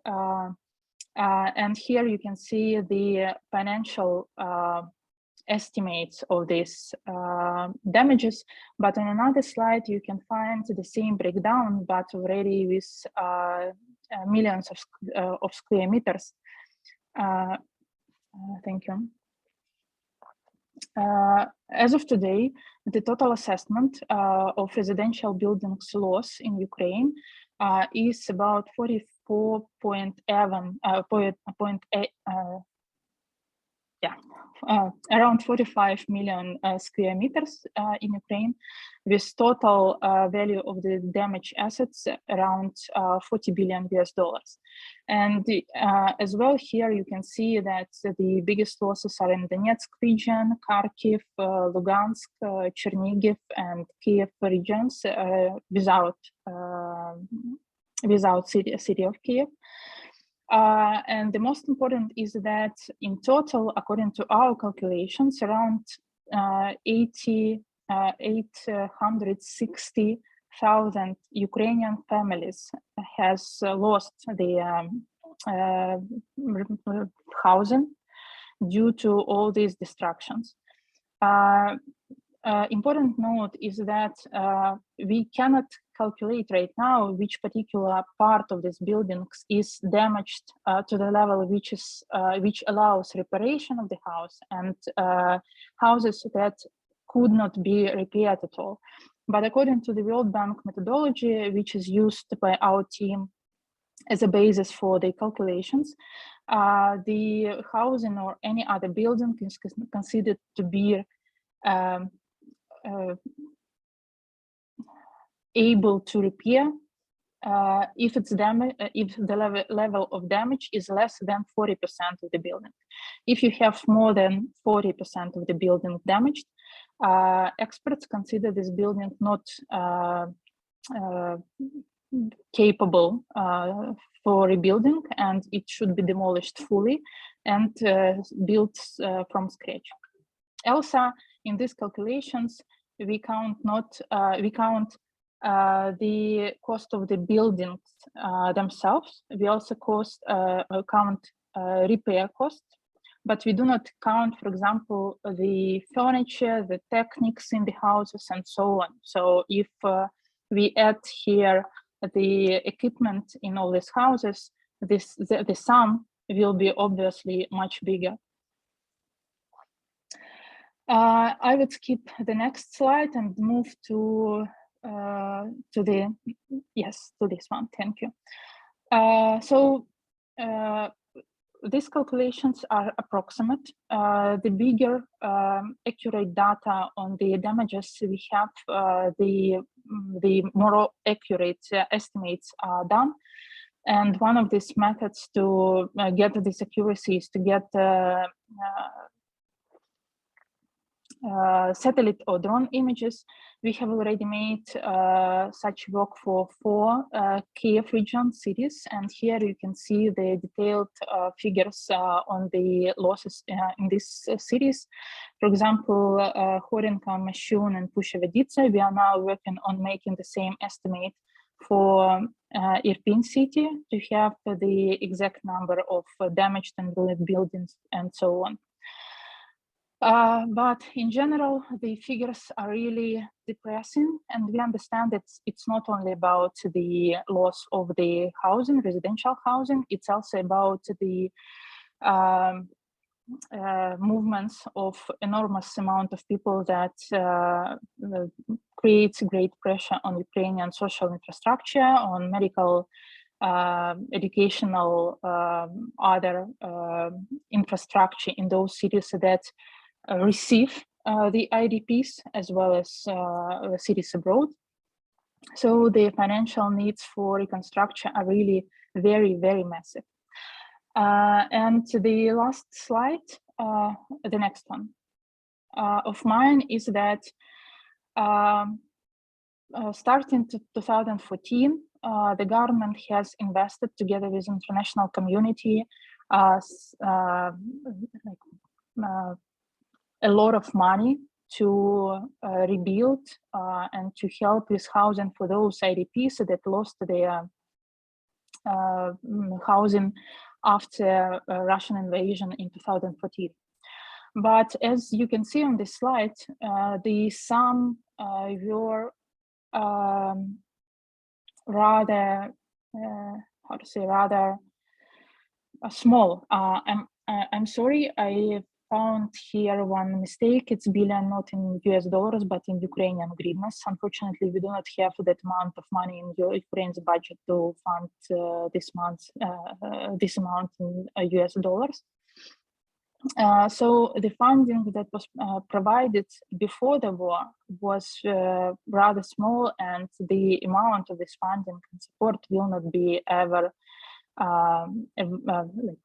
And here you can see the financial estimates of these damages. But on another slide, you can find the same breakdown, but already with millions of square meters. Thank you. As of today, the total assessment of residential buildings loss in Ukraine is about 44.8 around 45 million square meters in Ukraine, with total value of the damaged assets around $40 billion. And as well, here you can see that the biggest losses are in Donetsk region, Kharkiv, Lugansk, Chernihiv, and Kiev regions without city of Kiev. And the most important is that in total, according to our calculations, around 860,000 Ukrainian families has lost their housing due to all these destructions. Important note is that we cannot calculate right now which particular part of this buildings is damaged to the level which allows reparation of the house, and houses that could not be repaired at all. But according to the World Bank methodology, which is used by our team as a basis for the calculations, the housing or any other building is considered to be able to repair if it's if the level of damage is less than 40% of the building. If you have more than 40% of the building damaged, experts consider this building not capable for rebuilding, and it should be demolished fully and built from scratch. Also, in these calculations, we count the cost of the buildings themselves. We also count repair costs, but we do not count, for example, the furniture, the techniques in the houses, and so on. So if we add here the equipment in all these houses, the sum will be obviously much bigger. I would skip the next slide and move to this one. Thank you. These calculations are approximate. The bigger accurate data on the damages we have, the more accurate estimates are done. And one of these methods to get this accuracy is to get satellite or drone images. We have already made such work for 4 Kiev region cities, and here you can see the detailed figures on the losses in these cities. For example, Horenka, Mashun, and Pusheveditsa, we are now working on making the same estimate for Irpin city to have the exact number of damaged and ruined buildings and so on. But in general, the figures are really depressing, and we understand that it's not only about the loss of the housing, residential housing, it's also about the movements of enormous amount of people that creates great pressure on Ukrainian social infrastructure, on medical, educational, other infrastructure in those cities that receive the IDPs, as well as cities abroad. So the financial needs for reconstruction are really very, very massive. And the last slide, the next one of mine, is that starting to 2014, the government has invested together with international community a lot of money to rebuild and to help with housing for those IDPs that lost their housing after Russian invasion in 2014. But as you can see on this slide, the sum were rather, how to say, rather small. I'm sorry, I found here one mistake. It's billion not in US dollars, but in Ukrainian hryvnias. Unfortunately, we do not have that amount of money in Ukraine's budget to fund this amount in US dollars. So the funding that was provided before the war was rather small, and the amount of this funding and support will not be ever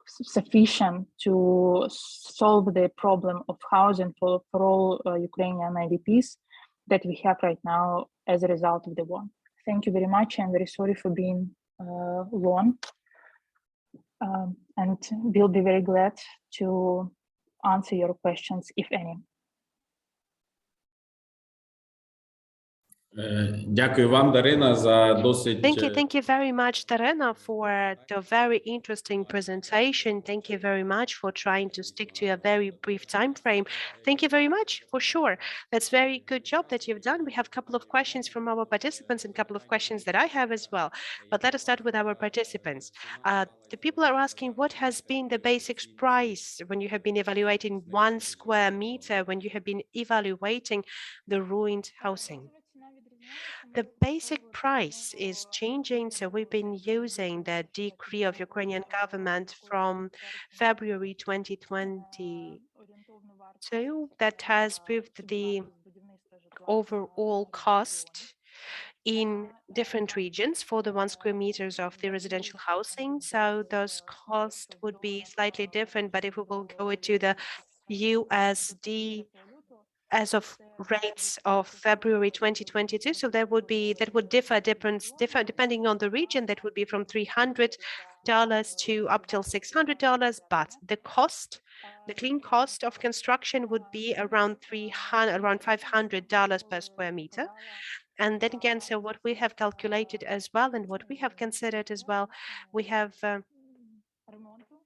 sufficient to solve the problem of housing for all Ukrainian IDPs that we have right now as a result of the war. Thank you very much. I'm very sorry for being long, and we'll be very glad to answer your questions, if any. Дякую вам, Дарина, за досить. Thank you very much, Darina, for the very interesting presentation. Thank you very much for trying to stick to a very brief time frame. Thank you very much, for sure. That's a very good job that you've done. We have a couple of questions from our participants and a couple of questions that I have as well. But let us start with our participants. The people are asking, what has been the basic price when you have been evaluating 1 square meter, when you have been evaluating the ruined housing? The basic price is changing, so we've been using the decree of Ukrainian government from February 2022 that has proved the overall cost in different regions for the 1 square meters of the residential housing. So those costs would be slightly different, but if we will go to the USD as of rates of February 2022, so that would differ depending on the region. That would be from $300 to up till $600, but the clean cost of construction would be around $500 per square meter. And then again, so what we have calculated as well, and what we have considered as well, we have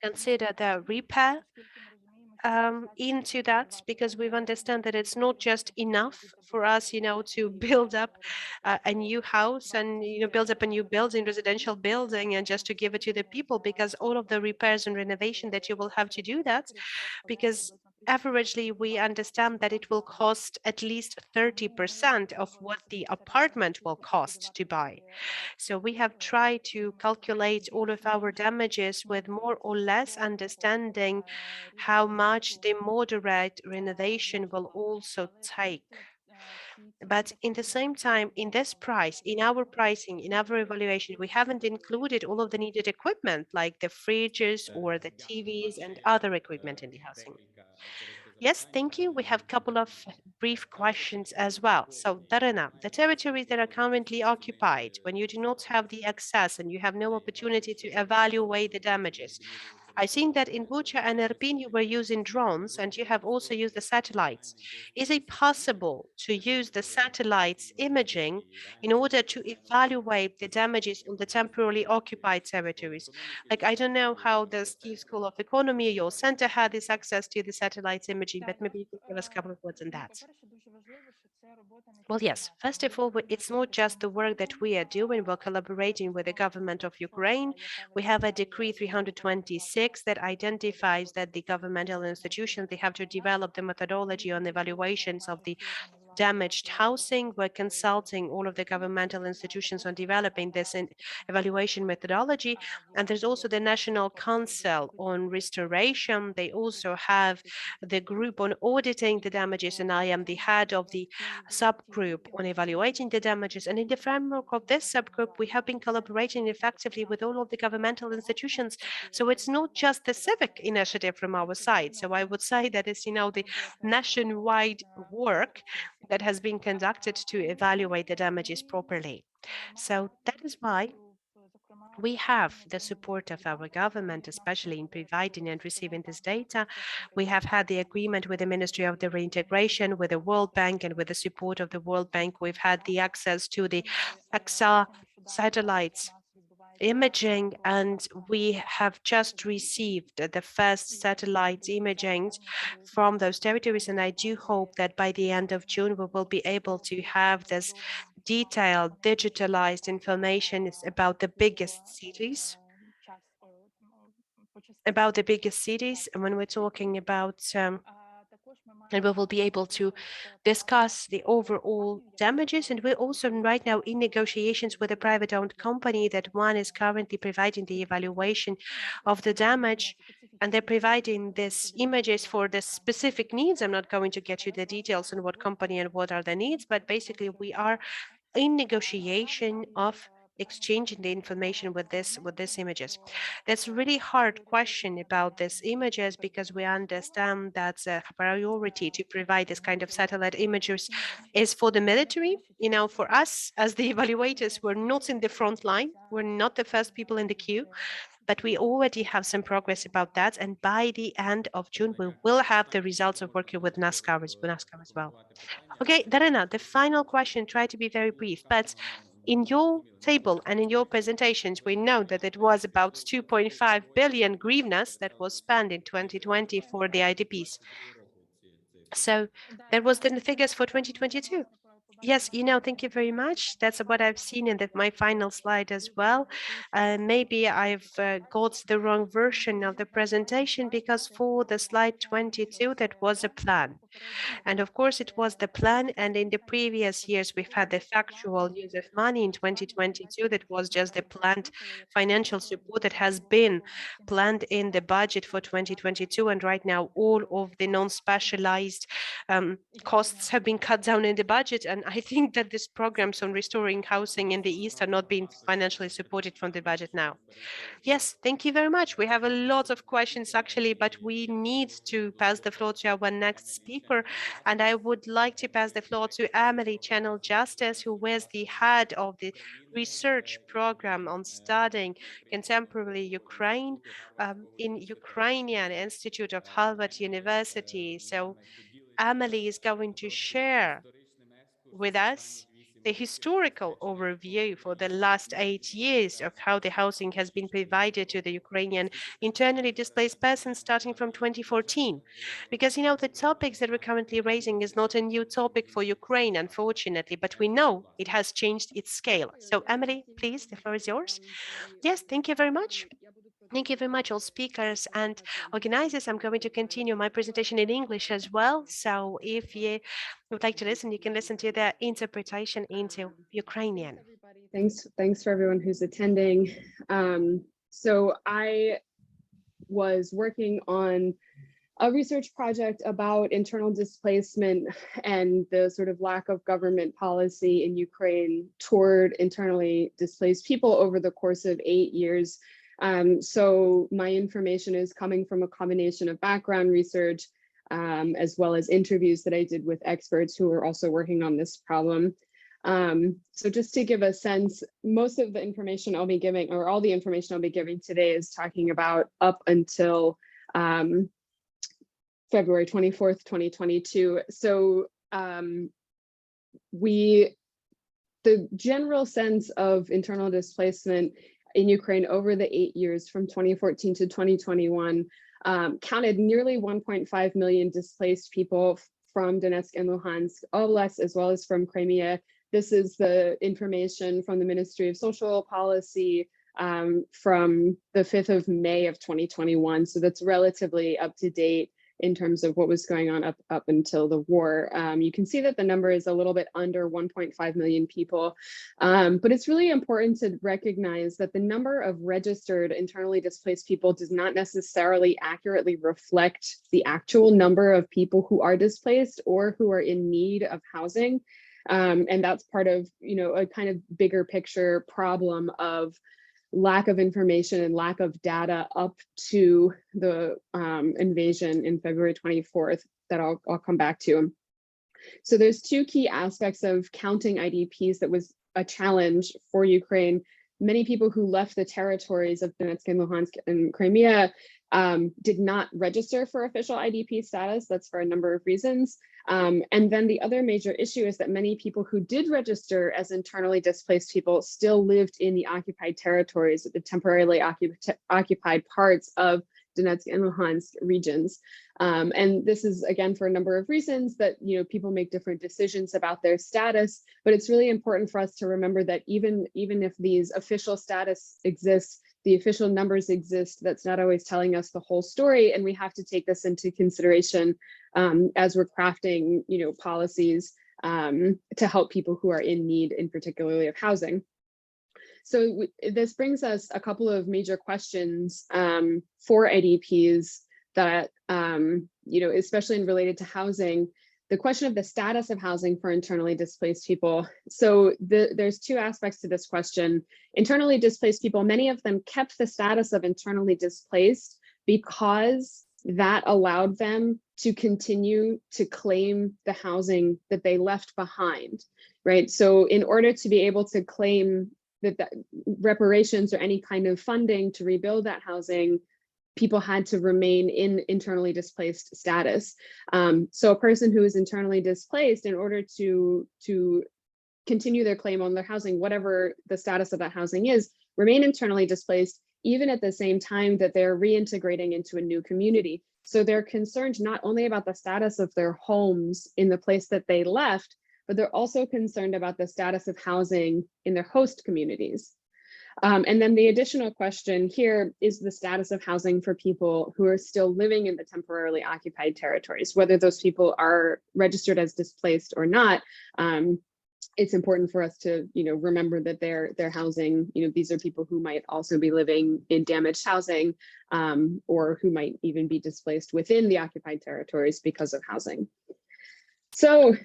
considered the repair into that, because we understand that it's not just enough for us, to build up a new house and, build up a new building, residential building, and just to give it to the people, because all of the repairs and renovation that you will have to do that, because averagely we understand that it will cost at least 30% of what the apartment will cost to buy. So we have tried to calculate all of our damages with more or less understanding how much the moderate renovation will also take. But in the same time, in this price, in our pricing, in our evaluation, we haven't included all of the needed equipment like the fridges or the TVs and other equipment in the housing. Yes, thank you. We have a couple of brief questions as well. So, Darina, the territories that are currently occupied, when you do not have the access and you have no opportunity to evaluate the damages, I think that in Bucha and Irpin you were using drones and you have also used the satellites. Is it possible to use the satellites imaging in order to evaluate the damages on the temporarily occupied territories? Like, I don't know how the Kyiv School of Economy, your center, had this access to the satellites imaging, but maybe you could give us a couple of words on that. Well, yes, first of all, it's not just the work that we are doing. We're collaborating with the government of Ukraine. We have a decree 326 that identifies that the governmental institutions, they have to develop the methodology on evaluations of the damaged housing. We're consulting all of the governmental institutions on developing this evaluation methodology. And there's also the National Council on Restoration. They also have the group on auditing the damages, and I am the head of the subgroup on evaluating the damages. And in the framework of this subgroup, we have been collaborating effectively with all of the governmental institutions. So it's not just the civic initiative from our side. So I would say that it's, the nationwide work that has been conducted to evaluate the damages properly. So that is why we have the support of our government, especially in providing and receiving this data. We have had the agreement with the Ministry of the Reintegration, with the World Bank, and with the support of the World Bank, we've had the access to the AXA satellites imaging, and we have just received the first satellite imaging from those territories, and I do hope that by the end of June we will be able to have this detailed digitalized information about the biggest cities about the biggest cities, and when we're talking about and we will be able to discuss the overall damages. And we're also right now in negotiations with a private-owned company that one is currently providing the evaluation of the damage, and they're providing these images for the specific needs. I'm not going to get you the details on what company and what are the needs, but basically we are in negotiation of exchanging the information with these images. That's a really hard question about these images, because we understand that the priority to provide this kind of satellite images is for the military. You know, for us as the evaluators, we're not in the front line, we're not the first people in the queue, but we already have some progress about that. And by the end of June, we will have the results of working with NASCAR as well. Okay, Darina, the final question, try to be very brief, but in your table and in your presentations, we know that it was about 2.5 billion hryvnias that was spent in 2020 for the IDPs. So there was the figures for 2022. Yes, thank you very much. That's what I've seen in my final slide as well. Maybe I've got the wrong version of the presentation, because for the slide 22, that was a plan. And of course, it was the plan. And in the previous years, we've had the factual use of money in 2022. That was just the planned financial support that has been planned in the budget for 2022. And right now, all of the non-specialized costs have been cut down in the budget. And I think that these programs on restoring housing in the East are not being financially supported from the budget now. Yes, thank you very much. We have a lot of questions actually, but we need to pass the floor to our next speaker. And I would like to pass the floor to Emily Channell-Justice, who is the head of the research program on studying contemporary Ukraine in Ukrainian Institute of Harvard University. So Emily is going to share with us the historical overview for the last 8 years of how the housing has been provided to the Ukrainian internally displaced persons starting from 2014. Because, the topics that we're currently raising is not a new topic for Ukraine, unfortunately, but we know it has changed its scale. So, Emily, please, the floor is yours. Yes, thank you very much. Thank you very much, all speakers and organizers. I'm going to continue my presentation in English as well. So if you would like to listen, you can listen to the interpretation into Ukrainian. Thanks for everyone who's attending. So I was working on a research project about internal displacement and the sort of lack of government policy in Ukraine toward internally displaced people over the course of 8 years. So my information is coming from a combination of background research, as well as interviews that I did with experts who are also working on this problem. So just to give a sense, most of the information I'll be giving, or all the information I'll be giving today, is talking about up until February 24th, 2022. So the general sense of internal displacement in Ukraine over the 8 years from 2014 to 2021 counted nearly 1.5 million displaced people from Donetsk and Luhansk oblasts, as well as from Crimea. This is the information from the Ministry of Social Policy from the 5th of May of 2021. So that's relatively up to date in terms of what was going on up until the war. You can see that the number is a little bit under 1.5 million people, but it's really important to recognize that the number of registered internally displaced people does not necessarily accurately reflect the actual number of people who are displaced or who are in need of housing. And that's part of, a kind of bigger picture problem of lack of information and lack of data up to the invasion in February 24th that I'll come back to. So there's two key aspects of counting IDPs that was a challenge for Ukraine. Many people who left the territories of Donetsk and Luhansk and Crimea did not register for official IDP status. That's for a number of reasons. And then the other major issue is that many people who did register as internally displaced people still lived in the occupied territories, the temporarily occupied parts of Donetsk and Luhansk regions. And this is, again, for a number of reasons that, people make different decisions about their status, but it's really important for us to remember that even if these official status exists, the official numbers exist, that's not always telling us the whole story, and we have to take this into consideration as we're crafting, policies to help people who are in need, in particularly of housing. So this brings us a couple of major questions for IDPs that, especially related to housing. The question of the status of housing for internally displaced people. So there's two aspects to this question. Internally displaced people, many of them kept the status of internally displaced because that allowed them to continue to claim the housing that they left behind, right? So in order to be able to claim that reparations or any kind of funding to rebuild that housing, people had to remain in internally displaced status. So a person who is internally displaced, in order to continue their claim on their housing, whatever the status of that housing is, remain internally displaced, even at the same time that they're reintegrating into a new community. So they're concerned not only about the status of their homes in the place that they left, but they're also concerned about the status of housing in their host communities. And then the additional question here is the status of housing for people who are still living in the temporarily occupied territories, whether those people are registered as displaced or not. It's important for us to, remember that their housing, these are people who might also be living in damaged housing, or who might even be displaced within the occupied territories because of housing. So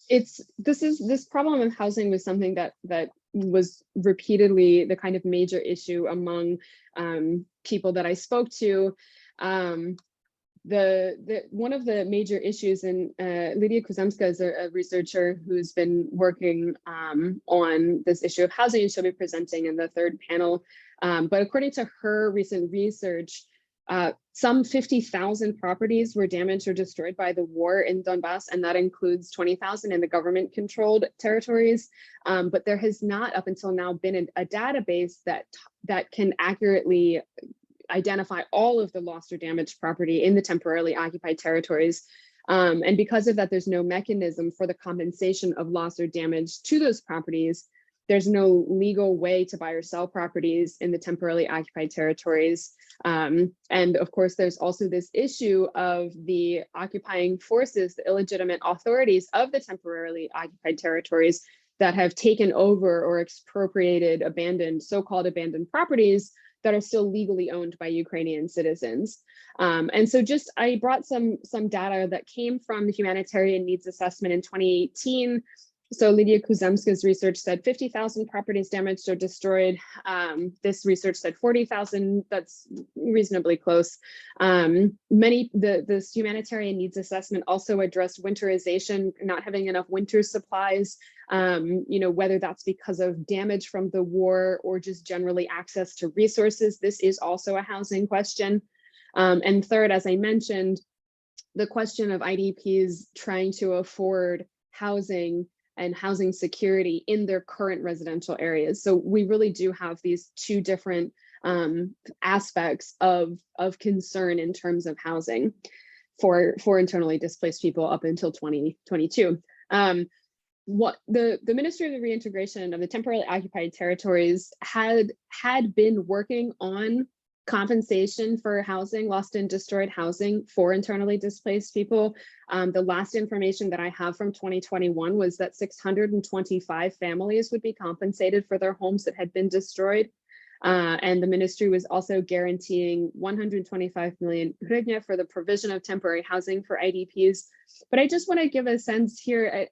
this problem of housing was something that was repeatedly the kind of major issue among people that I spoke to. One of the major issues, and Nataliya Khotsianivska is a researcher who's been working on this issue of housing, and she'll be presenting in the third panel. But according to her recent research, some 50,000 properties were damaged or destroyed by the war in Donbass, and that includes 20,000 in the government-controlled territories. But there has not, up until now, been a database that can accurately identify all of the lost or damaged property in the temporarily occupied territories. And because of that, there's no mechanism for the compensation of loss or damage to those properties. There's no legal way to buy or sell properties in the temporarily occupied territories. And of course, there's also this issue of the occupying forces, the illegitimate authorities of the temporarily occupied territories that have taken over or expropriated so-called abandoned properties that are still legally owned by Ukrainian citizens. And so I brought some data that came from the Humanitarian Needs Assessment in 2018. So Nataliya Khotsianivska's research said 50,000 properties damaged or destroyed. This research said 40,000. That's reasonably close. This Humanitarian Needs Assessment also addressed winterization, not having enough winter supplies. Whether that's because of damage from the war or just generally access to resources. This is also a housing question. And third, as I mentioned, the question of IDPs trying to afford housing and housing security in their current residential areas. So we really do have these two different aspects of concern in terms of housing for internally displaced people up until 2022. What the Ministry of the Reintegration of the Temporarily Occupied Territories had been working on compensation for housing, lost and destroyed housing for internally displaced people. The last information that I have from 2021 was that 625 families would be compensated for their homes that had been destroyed. And the ministry was also guaranteeing 125 million hryvnia for the provision of temporary housing for IDPs. But I just want to give a sense here,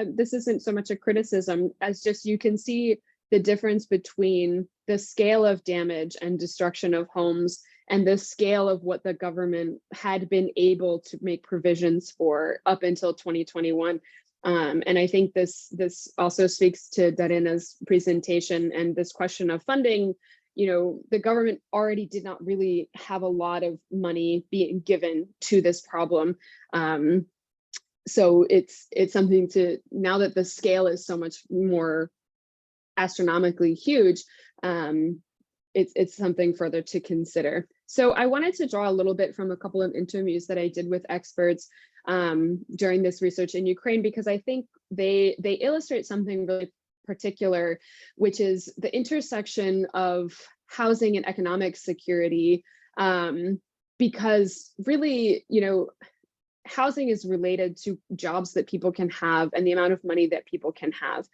this isn't so much a criticism as just you can see the difference between the scale of damage and destruction of homes and the scale of what the government had been able to make provisions for up until 2021. And I think this also speaks to Darina's presentation and this question of funding. The government already did not really have a lot of money being given to this problem. So it's something to, now that the scale is so much more astronomically huge, it's something further to consider. So I wanted to draw a little bit from a couple of interviews that I did with experts during this research in Ukraine, because I think they illustrate something really particular, which is the intersection of housing and economic security, because really, housing is related to jobs that people can have and the amount of money that people can have.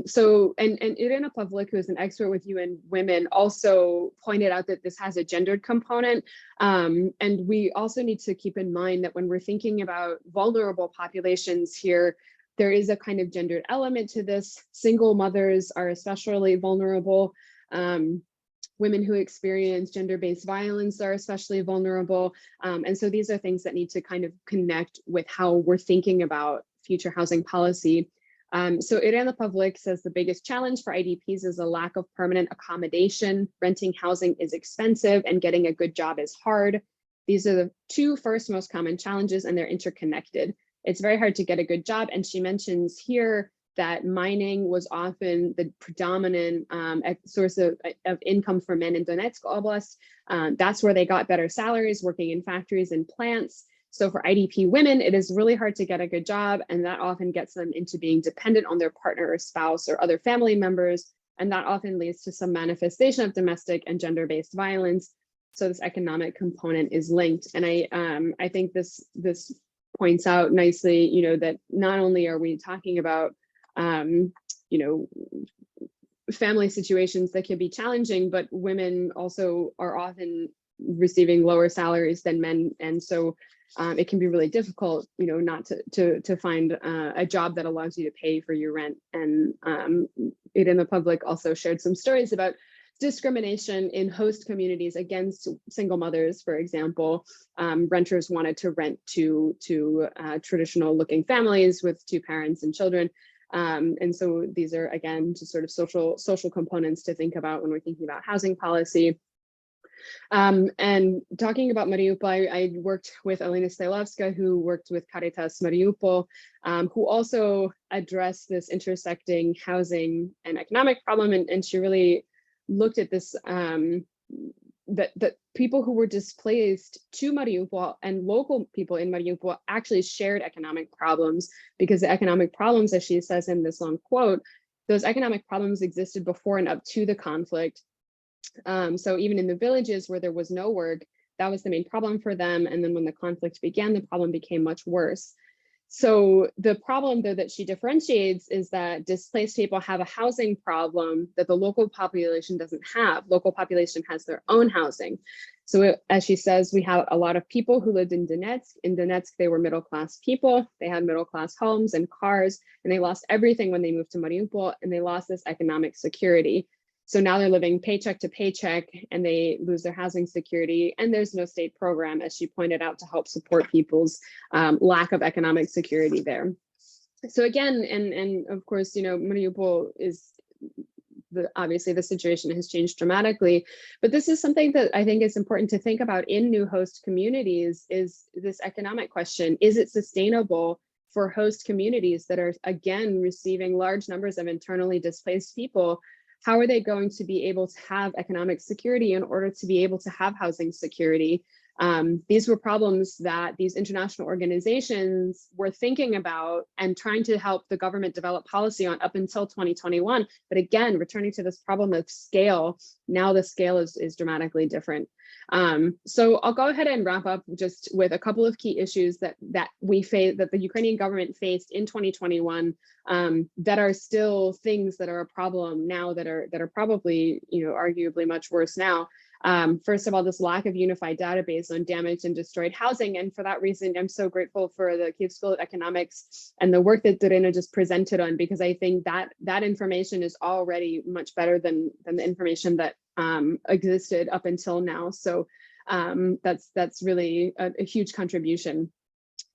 So Irina Pavlik, who is an expert with UN Women, also pointed out that this has a gendered component. And we also need to keep in mind that when we're thinking about vulnerable populations here, there is a kind of gendered element to this. Single mothers are especially vulnerable. Women who experience gender-based violence are especially vulnerable. And so these are things that need to kind of connect with how we're thinking about future housing policy. So Irina Pavlik says the biggest challenge for IDPs is a lack of permanent accommodation. Renting housing is expensive and getting a good job is hard. These are the two first most common challenges, and they're interconnected. It's very hard to get a good job. And she mentions here that mining was often the predominant source of income for men in Donetsk Oblast. That's where they got better salaries, working in factories and plants. So for IDP women, it is really hard to get a good job, and that often gets them into being dependent on their partner or spouse or other family members. And that often leads to some manifestation of domestic and gender-based violence. So this economic component is linked. And I think this points out nicely, that not only are we talking about family situations that can be challenging, but women also are often receiving lower salaries than men. And so it can be really difficult, not to find a job that allows you to pay for your rent. And Irina Pavlik also shared some stories about discrimination in host communities against single mothers, for example. Renters wanted to rent to traditional looking families with two parents and children. And so these are, again, just sort of social components to think about when we're thinking about housing policy. And talking about Mariupol, I worked with Alina Stailovska, who worked with Caritas Mariupol, who also addressed this intersecting housing and economic problem. And she really looked at this, that people who were displaced to Mariupol and local people in Mariupol actually shared economic problems, because the economic problems, as she says in this long quote, those economic problems existed before and up to the conflict. So even in the villages where there was no work, that was the main problem for them. And then when the conflict began, the problem became much worse. So the problem, though, that she differentiates is that displaced people have a housing problem that the local population doesn't have. Local population has their own housing. So as she says, we have a lot of people who lived in Donetsk. In Donetsk, they were middle-class people. They had middle-class homes and cars, and they lost everything when they moved to Mariupol, and they lost this economic security. So now they're living paycheck to paycheck, and they lose their housing security, and there's no state program, as she pointed out, to help support people's lack of economic security there. So again, and of course, Mariupol is, obviously the situation has changed dramatically, but this is something that I think is important to think about in new host communities, is this economic question. Is it sustainable for host communities that are, again, receiving large numbers of internally displaced people? How are they going to be able to have economic security in order to be able to have housing security? These were problems that these international organizations were thinking about and trying to help the government develop policy on up until 2021. But again, returning to this problem of scale, now the scale is dramatically different. So I'll go ahead and wrap up just with a couple of key issues that the Ukrainian government faced in 2021 that are still things that are a problem now, that are probably, arguably much worse now. First of all, this lack of unified database on damaged and destroyed housing. And for that reason, I'm so grateful for the Kyiv School of Economics and the work that Irina just presented on, because I think that information is already much better than the information that existed up until now. So that's really a huge contribution.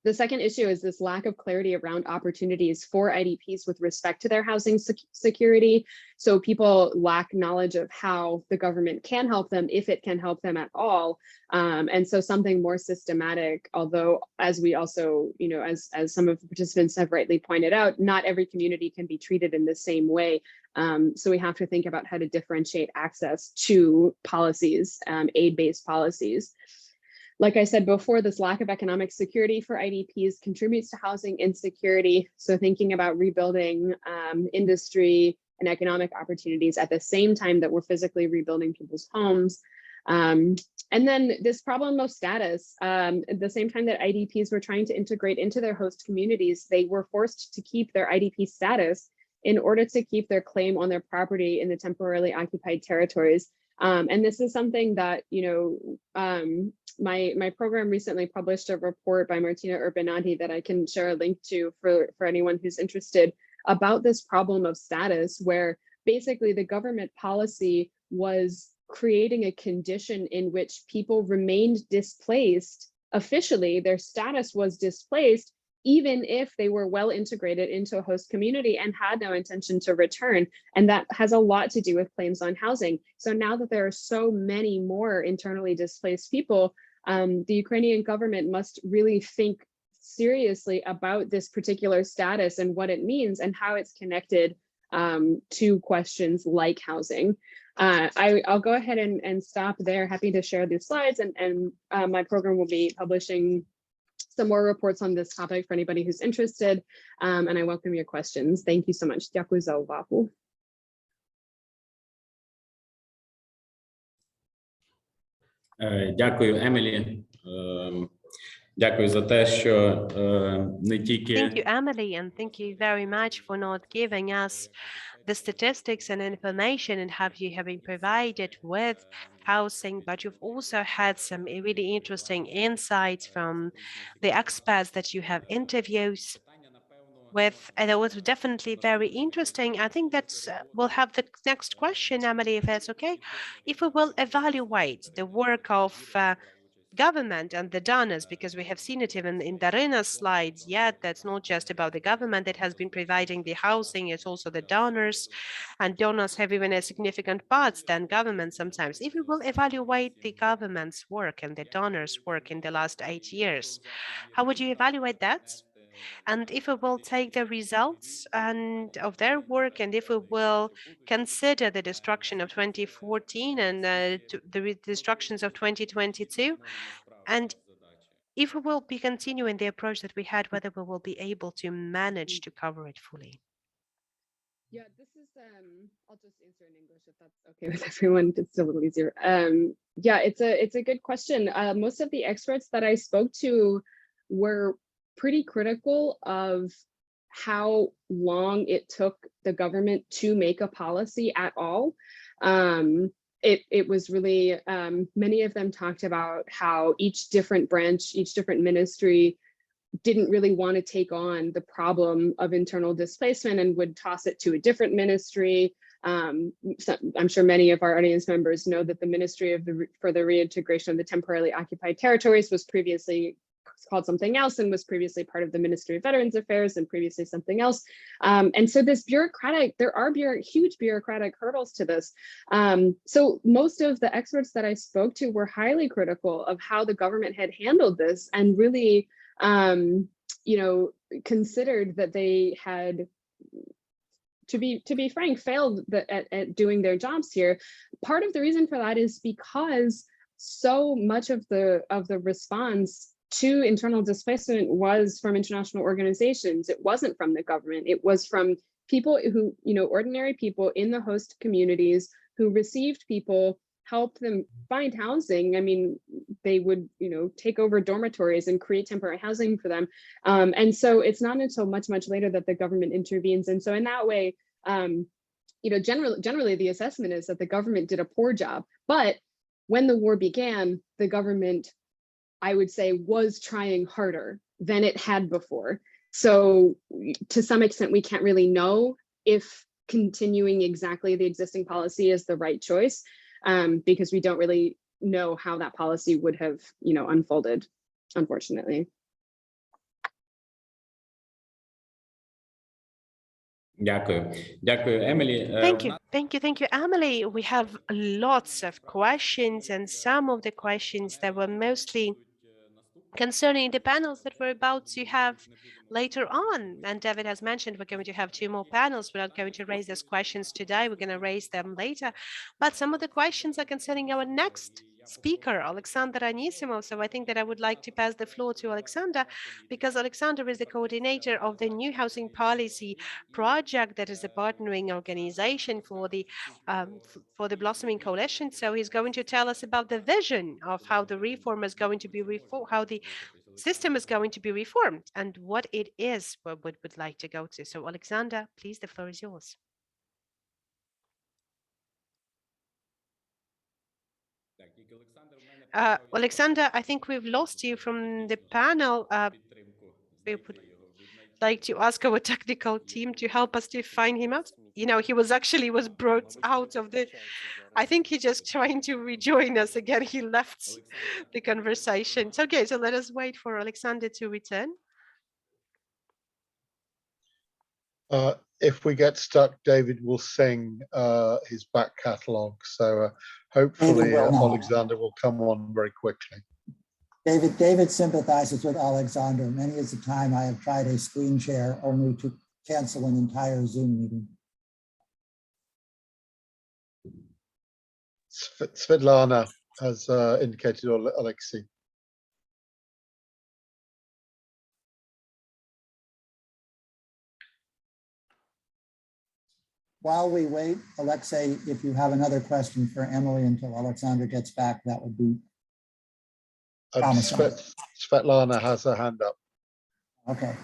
The second issue is this lack of clarity around opportunities for IDPs with respect to their housing security. So people lack knowledge of how the government can help them, if it can help them at all. And so something more systematic, although as we also, as some of the participants have rightly pointed out, not every community can be treated in the same way. So we have to think about how to differentiate access to policies, aid-based policies. Like I said before, this lack of economic security for IDPs contributes to housing insecurity. So thinking about rebuilding industry and economic opportunities at the same time that we're physically rebuilding people's homes. And then this problem of status, at the same time that IDPs were trying to integrate into their host communities, they were forced to keep their IDP status in order to keep their claim on their property in the temporarily occupied territories. And this is something that, my program recently published a report by Martina Urbanati that I can share a link to for anyone who's interested about this problem of status, where basically the government policy was creating a condition in which people remained displaced. Officially, their status was displaced, even if they were well integrated into a host community and had no intention to return. And that has a lot to do with claims on housing. So now that there are so many more internally displaced people, the Ukrainian government must really think seriously about this particular status and what it means and how it's connected to questions like housing. I'll go ahead and stop there. Happy to share these slides, and my program will be publishing some more reports on this topic for anybody who's interested, and I welcome your questions. Thank you so much. Дякую за увагу. Дякую, Емілі. Дякую за те, що не тільки Thank you, Emily, and thank you very much for not giving us the statistics and information and how you have been provided with housing, but you've also had some really interesting insights from the experts that you have interviewed with, and it was definitely very interesting. I think that we'll have the next question, Emily, if that's okay. If we will evaluate the work of government and the donors, because we have seen it even in Darina's slides, yet that's not just about the government that has been providing the housing, it's also the donors, and donors have even a significant parts than government sometimes. If we will evaluate the government's work and the donors' work in the last 8 years, how would you evaluate that? And if we will take the results and of their work, and if we will consider the destruction of 2014 and the destructions of 2022, and if we will be continuing the approach that we had, whether we will be able to manage to cover it fully. Yeah, this is, I'll just answer in English if that's okay with everyone. It's a little easier. Yeah, it's a good question. Most of the experts that I spoke to were pretty critical of how long it took the government to make a policy at all. It was really, many of them talked about how each different branch, each different ministry didn't really want to take on the problem of internal displacement and would toss it to a different ministry. So I'm sure many of our audience members know that the Ministry for the Reintegration of the Temporarily Occupied Territories was previously called something else and was previously part of the Ministry of Veterans Affairs and previously something else. And so this there are huge bureaucratic hurdles to this. So most of the experts that I spoke to were highly critical of how the government had handled this and really, considered that they had, to be frank, failed at doing their jobs here. Part of the reason for that is because so much of the response to internal displacement was from international organizations. It wasn't from the government. It was from people who, ordinary people in the host communities who received people, helped them find housing. I mean, they would, take over dormitories and create temporary housing for them. And so it's not until much, much later that the government intervenes. And so in that way, generally the assessment is that the government did a poor job. But when the war began, the government, I would say, was trying harder than it had before. So to some extent, we can't really know if continuing exactly the existing policy is the right choice, because we don't really know how that policy would have, unfolded, unfortunately. Дякую. Дякую, Емілі. Thank you, Emily. We have lots of questions, and some of the questions that were mostly concerning the panels that we're about to have later on. And David has mentioned we're going to have 2 more panels. We're not going to raise those questions today. We're going to raise them later. But some of the questions are concerning our next speaker, Alexander Anisimov. So I think that I would like to pass the floor to Alexander, because Alexander is the coordinator of the new housing policy project that is a partnering organization for the Blossoming Coalition. So he's going to tell us about the vision of how the reform is going to be how the system is going to be reformed and what it is what we would like to go to. So Alexander, please, the floor is yours. Alexander, I think we've lost you from the panel. We would like to ask our technical team to help us to find him out. You know, he was brought out of the, I think he's just trying to rejoin us again. He left the conversation. It's okay, so let us wait for Alexander to return. If we get stuck, David will sing his back catalogue. So hopefully Alexander will come on very quickly. David sympathizes with Alexander. Many is the time I have tried a screen share only to cancel an entire Zoom meeting. Svetlana has indicated Alexei. While we wait, Alexei, if you have another question for Emily until Alexander gets back, that would be promising. Svetlana has her hand up. Okay.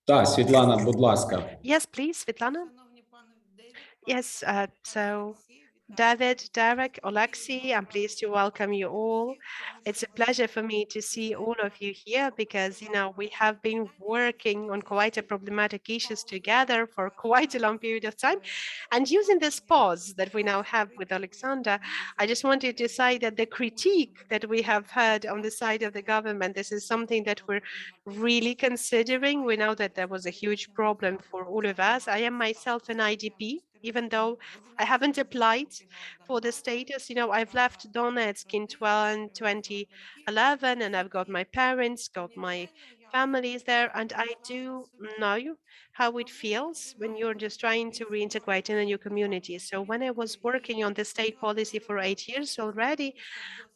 Світлана, будь ласка. Yes, please, Svetlana. Yes, so David, Derek, Alexei, I'm pleased to welcome you all. It's a pleasure for me to see all of you here because, you know, we have been working on quite a problematic issues together for quite a long period of time. And using this pause that we now have with Alexander, I just wanted to say that the critique that we have heard on the side of the government, this is something that we're really considering. We know that there was a huge problem for all of us. I am myself an IDP, even though I haven't applied for the status. You know, I've left Donetsk in 2011 and I've got my parents, got my families there. And I do know how it feels when you're just trying to reintegrate in a new community. So when I was working on the state policy for 8 years already,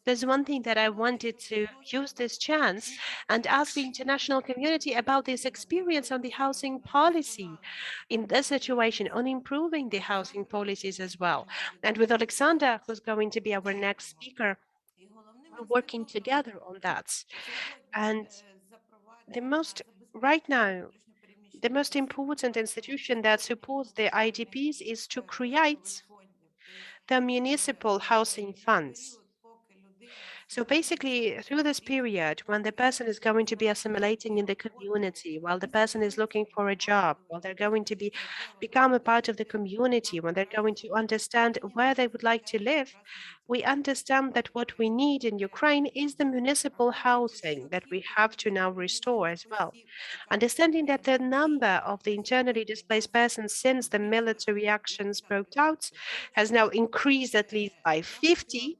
there's one thing that I wanted to use this chance and ask the international community about this experience on the housing policy in this situation, on improving the housing policies as well. And with Alexander, who's going to be our next speaker, we're working together on that. And right now, the most important institution that supports the IDPs is to create the municipal housing funds. So basically, through this period, when the person is going to be assimilating in the community, while the person is looking for a job, while they're going to become a part of the community, when they're going to understand where they would like to live, we understand that what we need in Ukraine is the municipal housing that we have to now restore as well. Understanding that the number of the internally displaced persons since the military actions broke out has now increased at least by 50.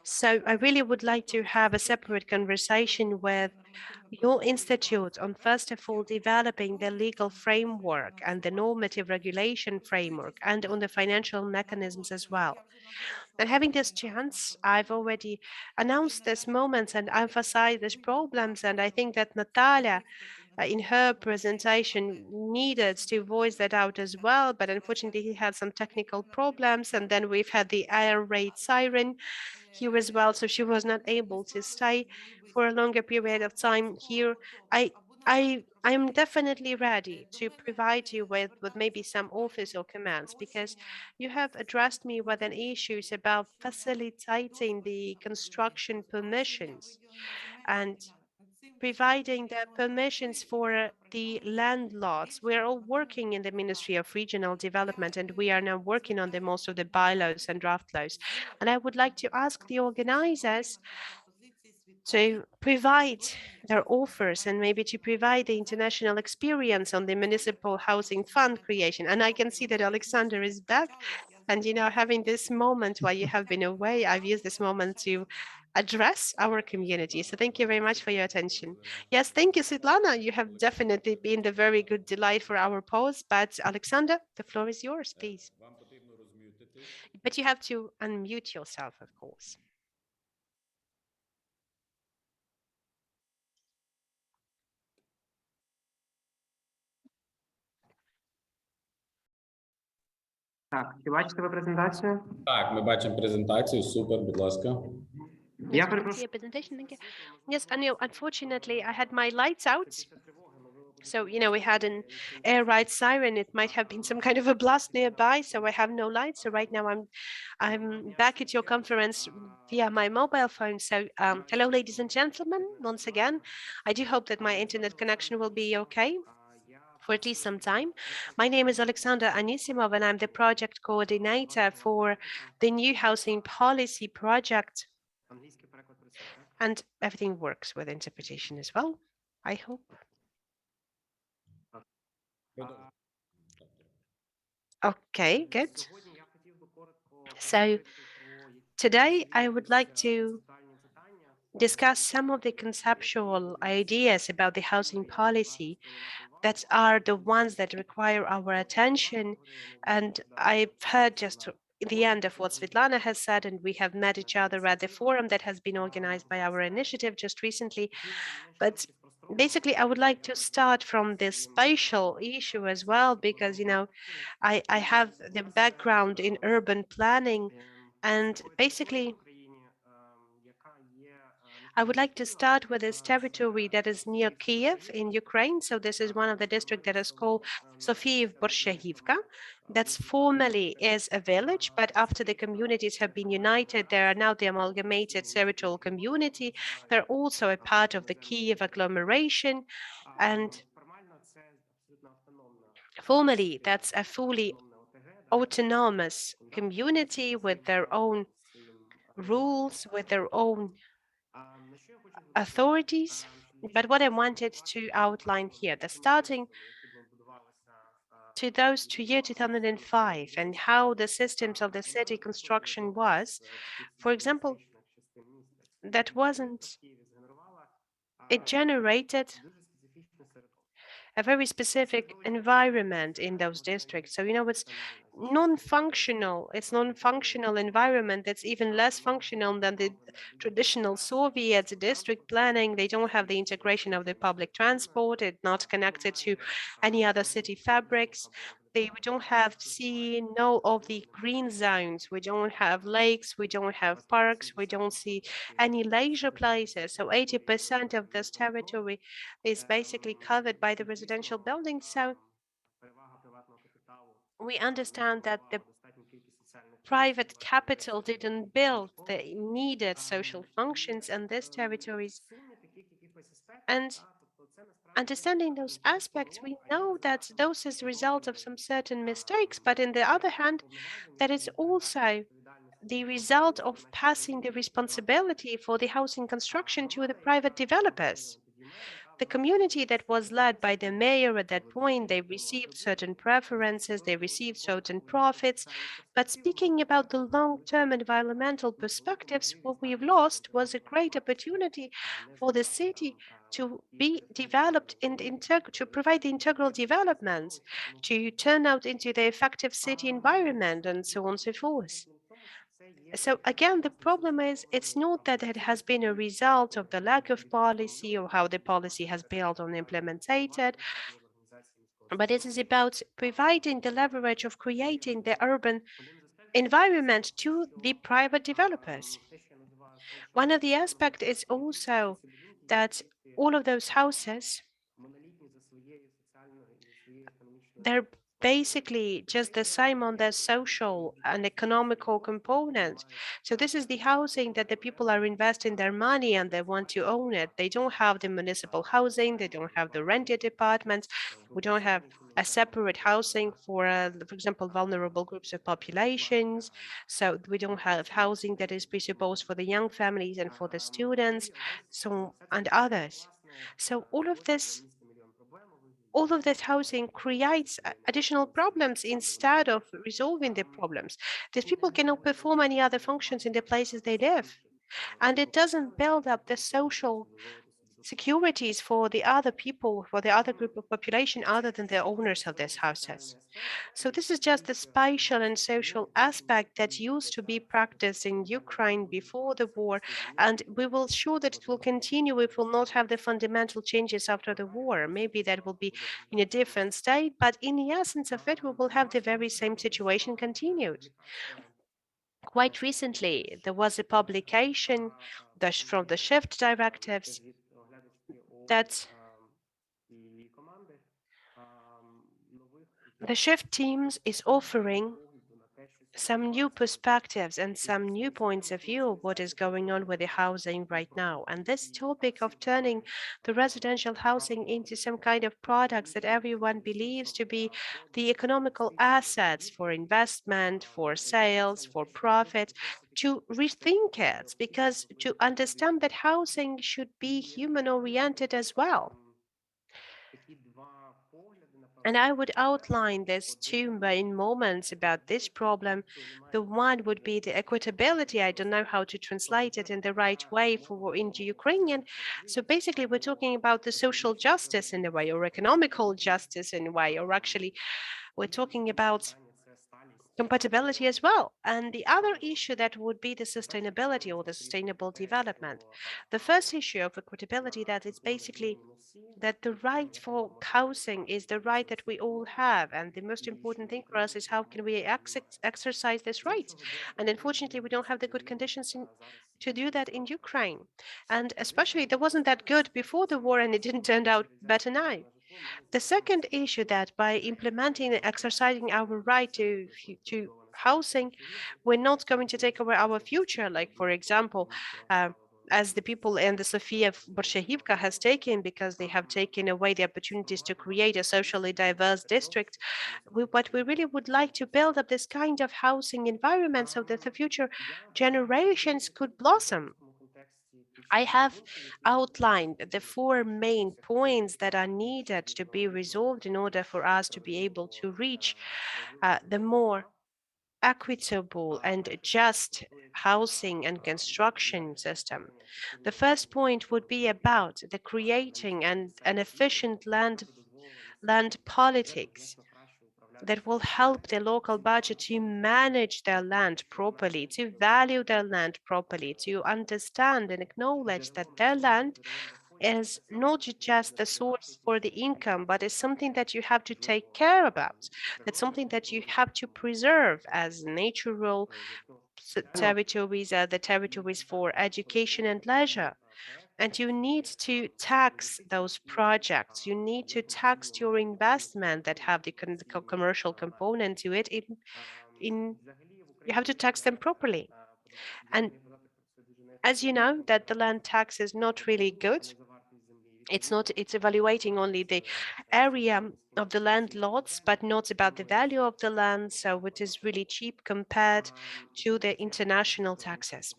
So I really would like to have a separate conversation with your institute on, first of all, developing the legal framework and the normative regulation framework and on the financial mechanisms as well. And having this chance, I've already announced these moments and emphasized these problems. And I think that Nataliya, in her presentation, needed to voice that out as well. But unfortunately, he had some technical problems. And then we've had the air raid siren here as well. So she was not able to stay for a longer period of time here. I'm definitely ready to provide you with maybe some official commands, because you have addressed me with an issues about facilitating the construction permissions and providing the permissions for the landlords. We're all working in the Ministry of Regional Development, and we are now working on the most of the bylaws and draft laws. And I would like to ask the organizers to provide their offers and maybe to provide the international experience on the municipal housing fund creation. And I can see that Alexander is back. And, you know, having this moment while you have been away, I've used this moment to address our community. So thank you very much for your attention. Yes, thank you, Svetlana. You have definitely been the very good delight for our pause. But Alexander, the floor is yours, please. But you have to unmute yourself, of course. Так, чи бачите ви презентацію? Так, ми бачимо презентацію. Супер, будь ласка. Я Yes, we can see a presentation. Thank you. Yes, I know. Unfortunately, I had my lights out. So, we had an air raid siren. It might have been some kind of a blast nearby. So I have no light. So right now I'm back at your conference via my mobile phone. So hello, ladies and gentlemen, once again. I do hope that my internet connection will be okay for at least some time. My name is Alexander Anisimov, and I'm the project coordinator for the new housing policy project. And everything works with interpretation as well, I hope. Okay, good. So today I would like to discuss some of the conceptual ideas about the housing policy that are the ones that require our attention. And I've heard just the end of what Svetlana has said, and we have met each other at the forum that has been organized by our initiative just recently. But basically, I would like to start from this spatial issue as well, because, I have the background in urban planning, and basically, I would like to start with this territory that is near Kiev in Ukraine. So this is one of the districts that is called Sofiev-Borshahivka. That's formally is a village, but after the communities have been united, they are now the amalgamated territorial community. They're also a part of the Kiev agglomeration. And formally, that's a fully autonomous community with their own rules, with their own authorities. But what I wanted to outline here, the starting to those to year 2005 and how the systems of the city construction was, for example, it generated a very specific environment in those districts. So, it's non-functional. It's non-functional environment that's even less functional than the traditional Soviet district planning. They don't have the integration of the public transport. It's not connected to any other city fabrics. We don't have no of the green zones. We don't have lakes. We don't have parks. We don't see any leisure places. So 80% of this territory is basically covered by the residential buildings. So we understand that the private capital didn't build the needed social functions in these territories. And understanding those aspects, we know that those is the result of some certain mistakes, but on the other hand, that is also the result of passing the responsibility for the housing construction to the private developers. The community that was led by the mayor at that point, they received certain preferences, they received certain profits. But speaking about the long-term environmental perspectives, what we've lost was a great opportunity for the city to be developed and to provide the integral developments, to turn out into the effective city environment and so on and so forth. So again, the problem is it's not that it has been a result of the lack of policy or how the policy has built or implemented, but it is about providing the leverage of creating the urban environment to the private developers. One of the aspects is also that all of those houses, they're basically just the same on their social and economical component. So this is the housing that the people are investing their money and they want to own it. They don't have the municipal housing, they don't have the rented apartments, we don't have a separate housing for example, vulnerable groups of populations. So we don't have housing that is presupposed for the young families and for the students, and others. So all of this housing creates additional problems instead of resolving the problems. These people cannot perform any other functions in the places they live. and it doesn't build up the social securities for the other people, for the other group of population other than the owners of these houses. So this is just the spatial and social aspect that used to be practiced in Ukraine before the war, and we will show that it will continue if we'll not have the fundamental changes after the war. Maybe that will be in a different state, but in the essence of it, we will have the very same situation continued. Quite recently, there was a publication from the shift directives that the shift teams is offering some new perspectives and some new points of view of what is going on with the housing right now. And this topic of turning the residential housing into some kind of products that everyone believes to be the economical assets for investment, for sales, for profit, to rethink it, because to understand that housing should be human-oriented as well. And I would outline these two main moments about this problem. The one would be the equitability. I don't know how to translate it in the right way into Ukrainian. So basically, we're talking about the social justice in a way, or economical justice in a way, or actually, we're talking about compatibility as well. And the other issue that would be the sustainability or the sustainable development. The first issue of equitability, that is basically that the right for housing is the right that we all have. And the most important thing for us is how can we exercise this right? And unfortunately, we don't have the good conditions to do that in Ukraine. And especially, it wasn't that good before the war, and it didn't turn out better now. The second issue, that by implementing and exercising our right to housing, we're not going to take away our future. Like, for example, as the people in the Sofia Borshehivka has taken, because they have taken away the opportunities to create a socially diverse district. But we really would like to build up this kind of housing environment so that the future generations could blossom. I have outlined the four main points that are needed to be resolved in order for us to be able to reach the more equitable and just housing and construction system. The first point would be about the creating an efficient land politics that will help the local budget to manage their land properly, to value their land properly, to understand and acknowledge that their land is not just the source for the income, but is something that you have to take care about. That's something that you have to preserve as natural territories, the territories for education and leisure. And you need to tax those projects. You need to tax your investment that have the commercial component to it. You have to tax them properly. And as you know, that the land tax is not really good. It's evaluating only the area of the land lots, but not about the value of the land. So it is really cheap compared to the international taxes.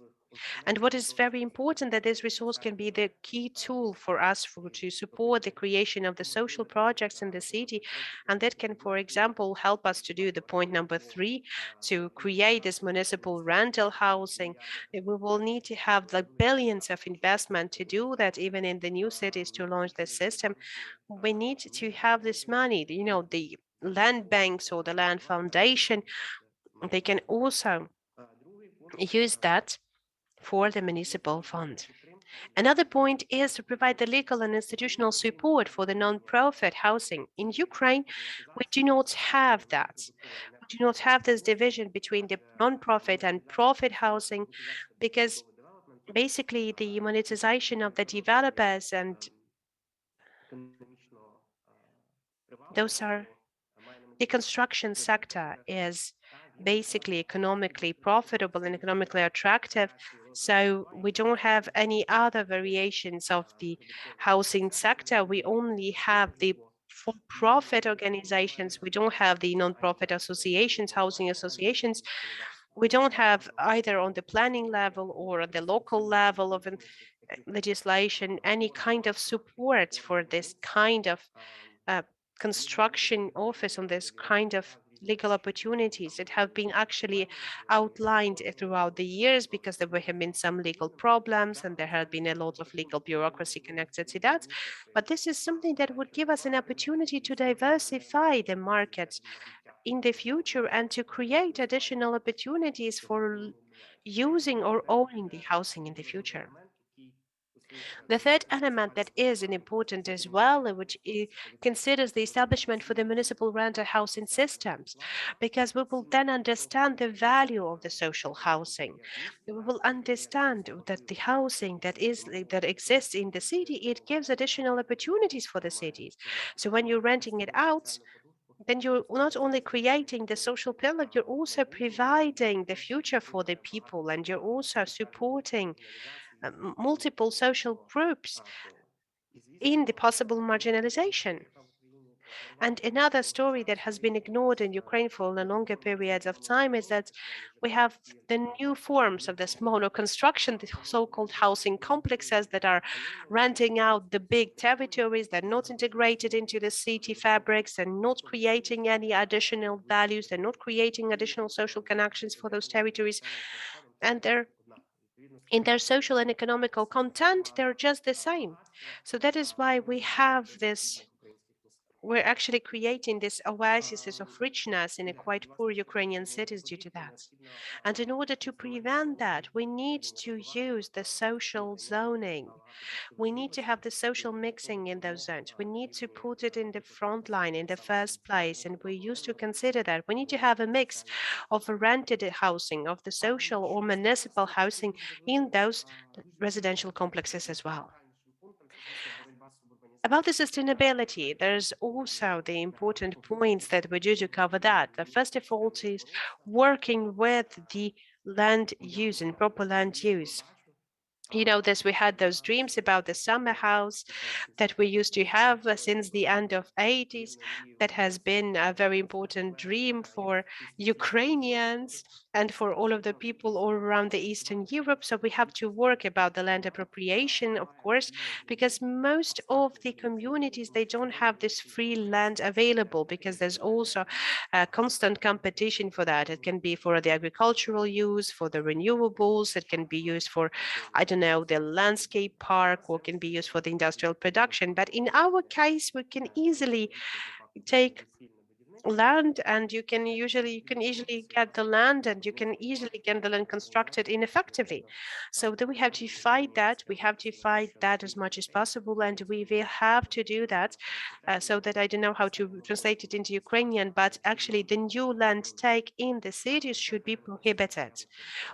And what is very important, that this resource can be the key tool for us to support the creation of the social projects in the city. And that can, for example, help us to do the point number 3, to create this municipal rental housing. We will need to have like billions of investment to do that, even in the new cities, to launch this system. We need to have this money, the land banks or the land foundation, they can also use that for the municipal fund. Another point is to provide the legal and institutional support for the non-profit housing. In Ukraine, we do not have that. We do not have this division between the non-profit and profit housing, because basically the monetization of the developers, and those are the construction sector, is basically economically profitable and economically attractive. So we don't have any other variations of the housing sector. We only have the for-profit organizations. We don't have the non-profit associations, housing associations. We don't have either on the planning level or at the local level of legislation any kind of support for this kind of construction office, on this kind of legal opportunities that have been actually outlined throughout the years, because there have been some legal problems and there had been a lot of legal bureaucracy connected to that. But this is something that would give us an opportunity to diversify the market in the future and to create additional opportunities for using or owning the housing in the future. The third element that is important as well, which considers the establishment for the municipal rental housing systems, because we will then understand the value of the social housing. We will understand that the housing that exists in the city, it gives additional opportunities for the cities. So when you're renting it out, then you're not only creating the social pillar, you're also providing the future for the people, and you're also supporting multiple social groups in the possible marginalization. And another story that has been ignored in Ukraine for a longer period of time is that we have the new forms of this bono construction, the so-called housing complexes that are renting out the big territories. They're not integrated into the city fabrics and not creating any additional values. They're not creating additional social connections for those territories. And they're in their social and economical content, they're just the same. So that is why we have this. We're actually creating these oases of richness in a quite poor Ukrainian cities due to that. And in order to prevent that, we need to use the social zoning. We need to have the social mixing in those zones. We need to put it in the front line in the first place. And we used to consider that we need to have a mix of rented housing, of the social or municipal housing in those residential complexes as well. About the sustainability, there's also the important points that we do to cover that. The first of all is working with the land use and proper land use. You know, this we had those dreams about the summer house that we used to have since the end of 80s. That has been a very important dream for Ukrainians and for all of the people all around the Eastern Europe. So we have to work about the land appropriation, of course, because most of the communities, they don't have this free land available, because there's also a constant competition for that. It can be for the agricultural use, for the renewables, it can be used for, I don't know, the landscape park, or can be used for the industrial production. But in our case, we can easily take land, and you can easily get the land, and you can easily get the land constructed ineffectively. So we have to fight that. We have to fight that as much as possible, and we will have to do that. So that I don't know how to translate it into Ukrainian, but actually the new land take in the cities should be prohibited.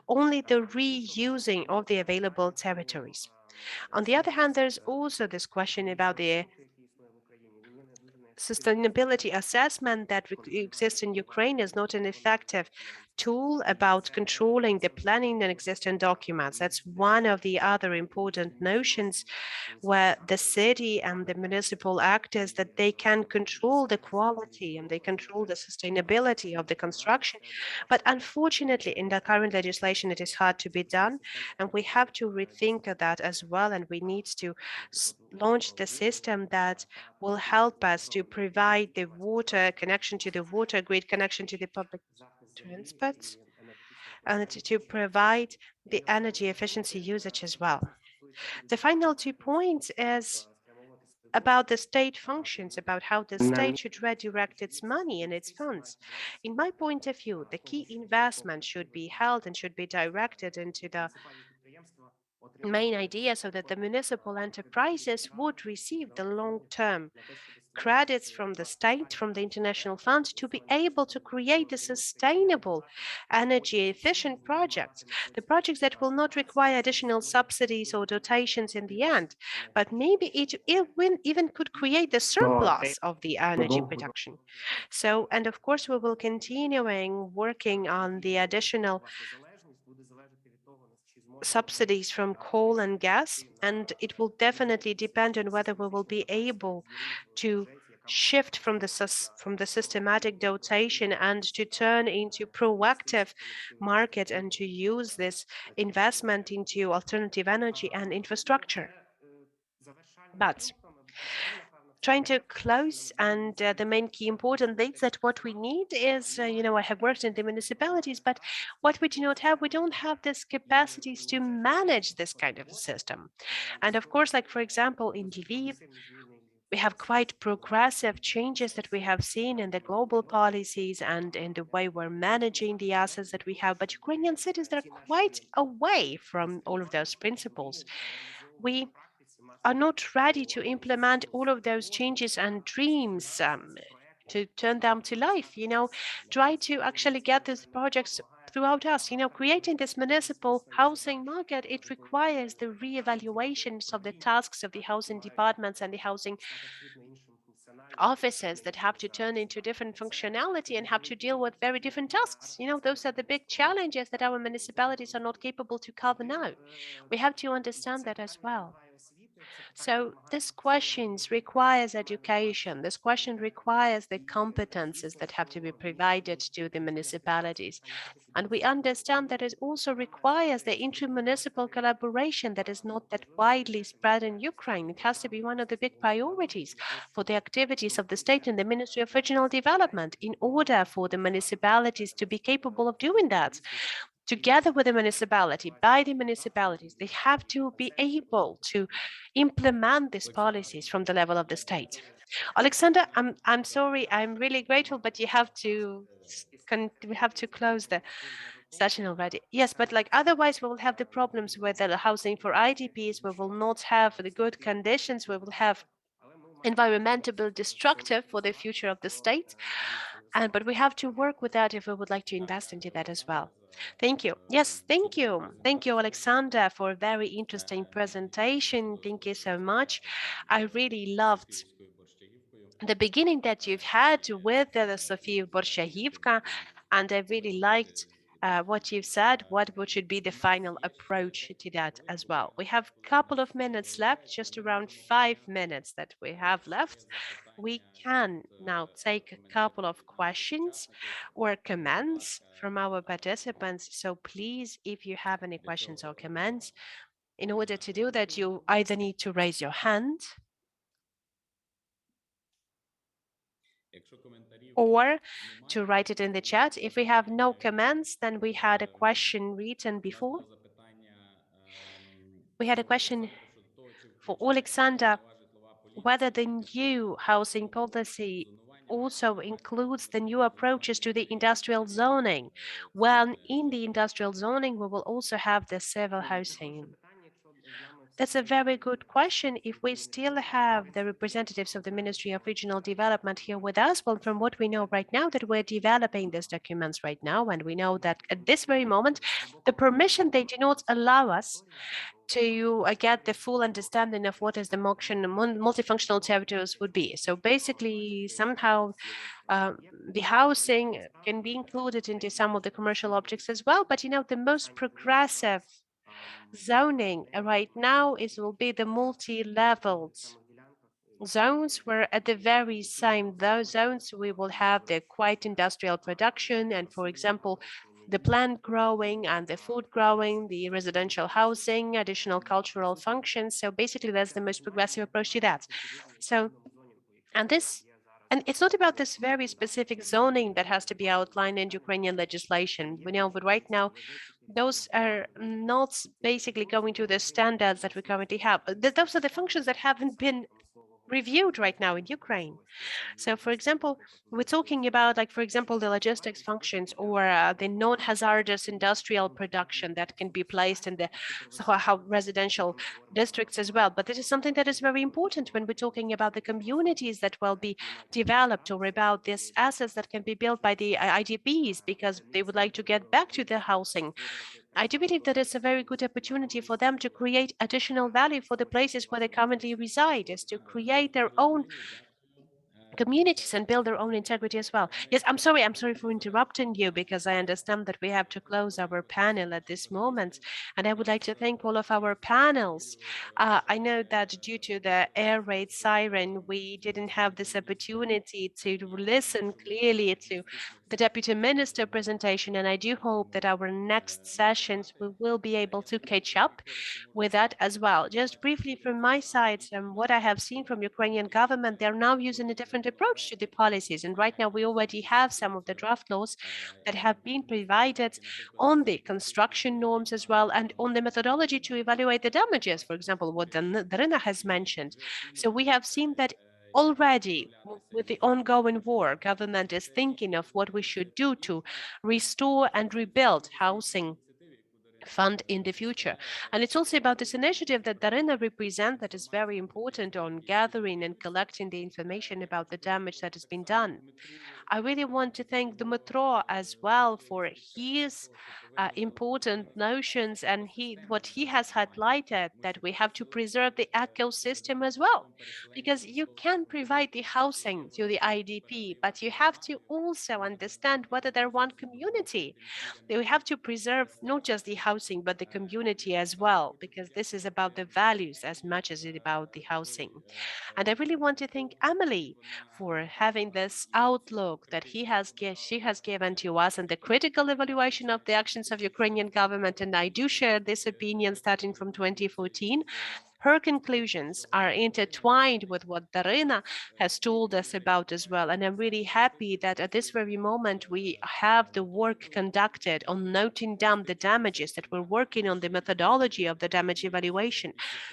Only the reusing of the available territories. On the other hand, there's also this question about the sustainability assessment that exists in Ukraine is not an effective tool about controlling the planning and existing documents. That's one of the other important notions, where the city and the municipal actors, that they can control the quality and they control the sustainability of the construction. But unfortunately, in the current legislation, it is hard to be done, and we have to rethink that as well. And we need to launch the system that will help us to provide the water connection to the water grid, connection to the public transports, and to provide the energy efficiency usage as well. The final 2 points is about the state functions, about how the state should redirect its money and its funds. In my point of view, the key investment should be held and should be directed into the main idea, so that the municipal enterprises would receive the long-term credits from the state, from the international fund, to be able to create the sustainable energy efficient projects, the projects that will not require additional subsidies or dotations in the end, but maybe it even could create the surplus of the energy production. So, and of course, we will continuing working on the additional subsidies from coal and gas, and it will definitely depend on whether we will be able to shift from the systematic dotation and to turn into proactive market and to use this investment into alternative energy and infrastructure. But trying to close, and the main key important things that what we need is, I have worked in the municipalities, but what we don't have this capacities to manage this kind of a system. And of course, like for example, in Lviv, we have quite progressive changes that we have seen in the global policies and in the way we're managing the assets that we have. But Ukrainian cities, they're quite away from all of those principles. We are not ready to implement all of those changes and dreams, to turn them to life, try to actually get these projects throughout us. Creating this municipal housing market, it requires the re-evaluations of the tasks of the housing departments and the housing offices that have to turn into different functionality and have to deal with very different tasks. Those are the big challenges that our municipalities are not capable to cover now. We have to understand that as well. So this question requires education. This question requires the competences that have to be provided to the municipalities. And we understand that it also requires the intermunicipal collaboration that is not that widely spread in Ukraine. It has to be one of the big priorities for the activities of the state and the Ministry of Regional Development in order for the municipalities to be capable of doing that. Together with the municipality, by the municipalities, they have to be able to implement these policies from the level of the state. Alexander, I'm sorry, I'm really grateful, but we have to close the session already. Yes, but otherwise we will have the problems with the housing for IDPs. We will not have the good conditions. We will have environmentally destructive for the future of the state. But we have to work with that if we would like to invest into that as well. Thank you. Yes, thank you. Thank you, Alexander, for a very interesting presentation. Thank you so much. I really loved the beginning that you've had with the Sofia Borshahivka, and I really liked what you've said, what should be the final approach to that as well. We have a couple of minutes left, just around 5 minutes that we have left. We can now take a couple of questions or comments from our participants. So please, if you have any questions or comments, in order to do that, you either need to raise your hand or to write it in the chat. If we have no comments, then we had a question written before. We had a question for Alexander, whether the new housing policy also includes the new approaches to the industrial zoning. When in the industrial zoning, we will also have the civil housing. That's a very good question. If we still have the representatives of the Ministry of Regional Development here with us, well, from what we know right now, that we're developing these documents right now, and we know that at this very moment, the permission, they do not allow us to get the full understanding of what is the multifunctional territories would be. So basically, somehow the housing can be included into some of the commercial objects as well. But the most progressive zoning right now will be the multi-leveled zones, where at the very same those zones we will have the quite industrial production, and for example the plant growing and the food growing, the residential housing, additional cultural functions. So basically that's the most progressive approach to that. So and it's not about this very specific zoning that has to be outlined in Ukrainian legislation. We know, but right now those are not basically going to the standards that we currently have. Those are the functions that haven't been reviewed right now in Ukraine. So, for example, we're talking about, for example, the logistics functions or the non-hazardous industrial production that can be placed in the residential districts as well. But this is something that is very important when we're talking about the communities that will be developed, or about these assets that can be built by the IDPs because they would like to get back to their housing. I do believe that it's a very good opportunity for them to create additional value for the places where they currently reside, is to create their own communities and build their own integrity as well. Yes, I'm sorry for interrupting you, because I understand that we have to close our panel at this moment. And I would like to thank all of our panels. I know that due to the air raid siren, we didn't have this opportunity to listen clearly to the Deputy Minister presentation, and I do hope that our next sessions we will be able to catch up with that as well. Just briefly from my side, what I have seen from Ukrainian government, they're now using a different approach to the policies, and right now we already have some of the draft laws that have been provided on the construction norms as well, and on the methodology to evaluate the damages, for example, what Darina has mentioned. So we have seen that already, with the ongoing war, government is thinking of what we should do to restore and rebuild housing fund in the future. And it's also about this initiative that Darina represents that is very important on gathering and collecting the information about the damage that has been done. I really want to thank Dmytro as well for his important notions and what he has highlighted, that we have to preserve the ecosystem as well, because you can provide the housing to the IDP, but you have to also understand whether they're one community. We have to preserve not just the housing, but the community as well, because this is about the values as much as it's about the housing. And I really want to thank Emily for having this outlook that she has given to us, and the critical evaluation of the actions of Ukrainian government. And I do share this opinion starting from 2014. Her conclusions are intertwined with what Darina has told us about as well. And I'm really happy that at this very moment, we have the work conducted on noting down the damages, that we're working on the methodology of the damage evaluation,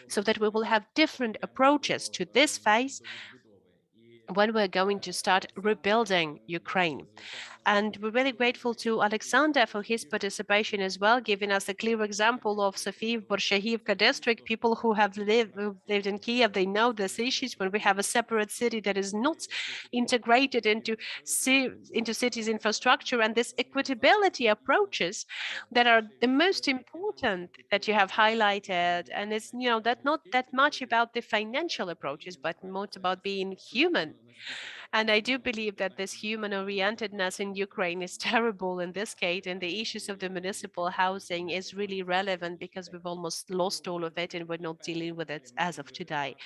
so that we will have different approaches to this phase when we're going to start rebuilding Ukraine. And we're really grateful to Alexander for his participation as well, giving us a clear example of Sofia Borshahivka district. People who have lived in Kiev, they know these issues when we have a separate city that is not integrated into cities infrastructure, and this equitability approaches that are the most important that you have highlighted. And it's, that not that much about the financial approaches, but more about being human. And I do believe that this human-orientedness in Ukraine is terrible in this case, and the issues of the municipal housing is really relevant because we've almost lost all of it and we're not dealing with it as of today.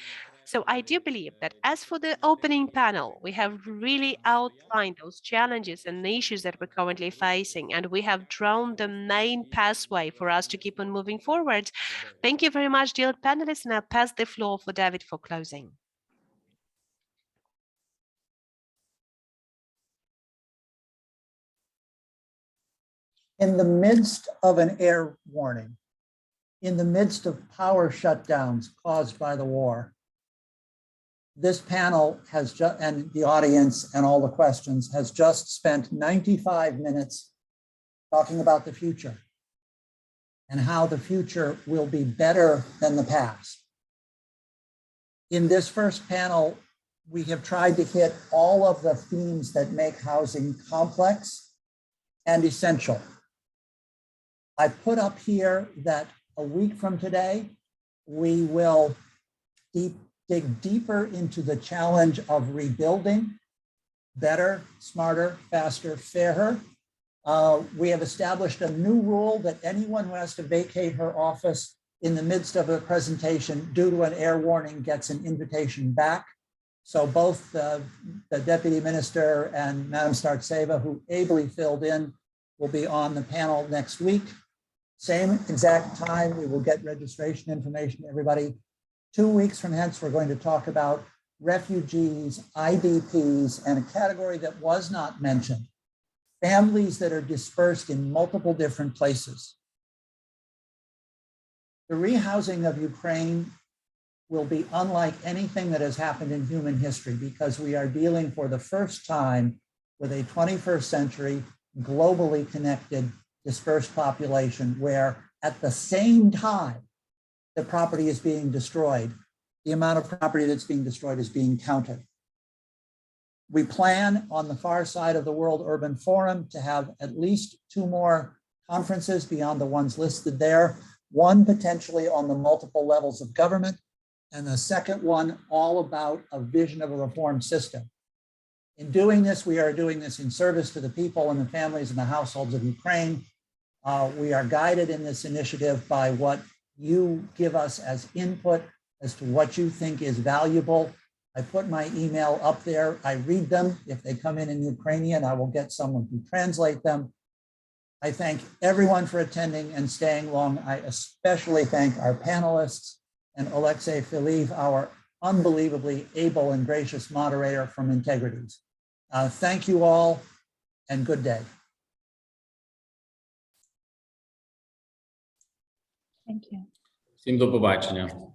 So I do believe that as for the opening panel, we have really outlined those challenges and issues that we're currently facing, and we have drawn the main pathway for us to keep on moving forward. Thank you very much, dear panelists, and I'll pass the floor for David for closing. In the midst of an air warning, in the midst of power shutdowns caused by the war, this panel has just, and the audience and all the questions, has just spent 95 minutes talking about the future and how the future will be better than the past. In this first panel, we have tried to hit all of the themes that make housing complex and essential. I put up here that a week from today, we will dig deeper into the challenge of rebuilding better, smarter, faster, fairer. We have established a new rule that anyone who has to vacate her office in the midst of a presentation due to an air warning gets an invitation back. So both the Deputy Minister and Madam Startseva, who ably filled in, will be on the panel next week. Same exact time, we will get registration information to everybody. 2 weeks from hence, we're going to talk about refugees, IDPs, and a category that was not mentioned, families that are dispersed in multiple different places. The rehousing of Ukraine will be unlike anything that has happened in human history, because we are dealing for the first time with a 21st century globally connected dispersed population, where at the same time the property is being destroyed, the amount of property that's being destroyed is being counted. We plan on the far side of the World Urban Forum to have at least 2 more conferences beyond the ones listed there, one potentially on the multiple levels of government, and the second one all about a vision of a reform system. In doing this, we are doing this in service to the people and the families and the households of Ukraine. We are guided in this initiative by what you give us as input as to what you think is valuable. I put my email up there. I read them. If they come in Ukrainian, I will get someone to translate them. I thank everyone for attending and staying long. I especially thank our panelists and Alexei Filiv, our unbelievably able and gracious moderator from INTEGRITES. Thank you all and good day. Thank you. Всім до побачення.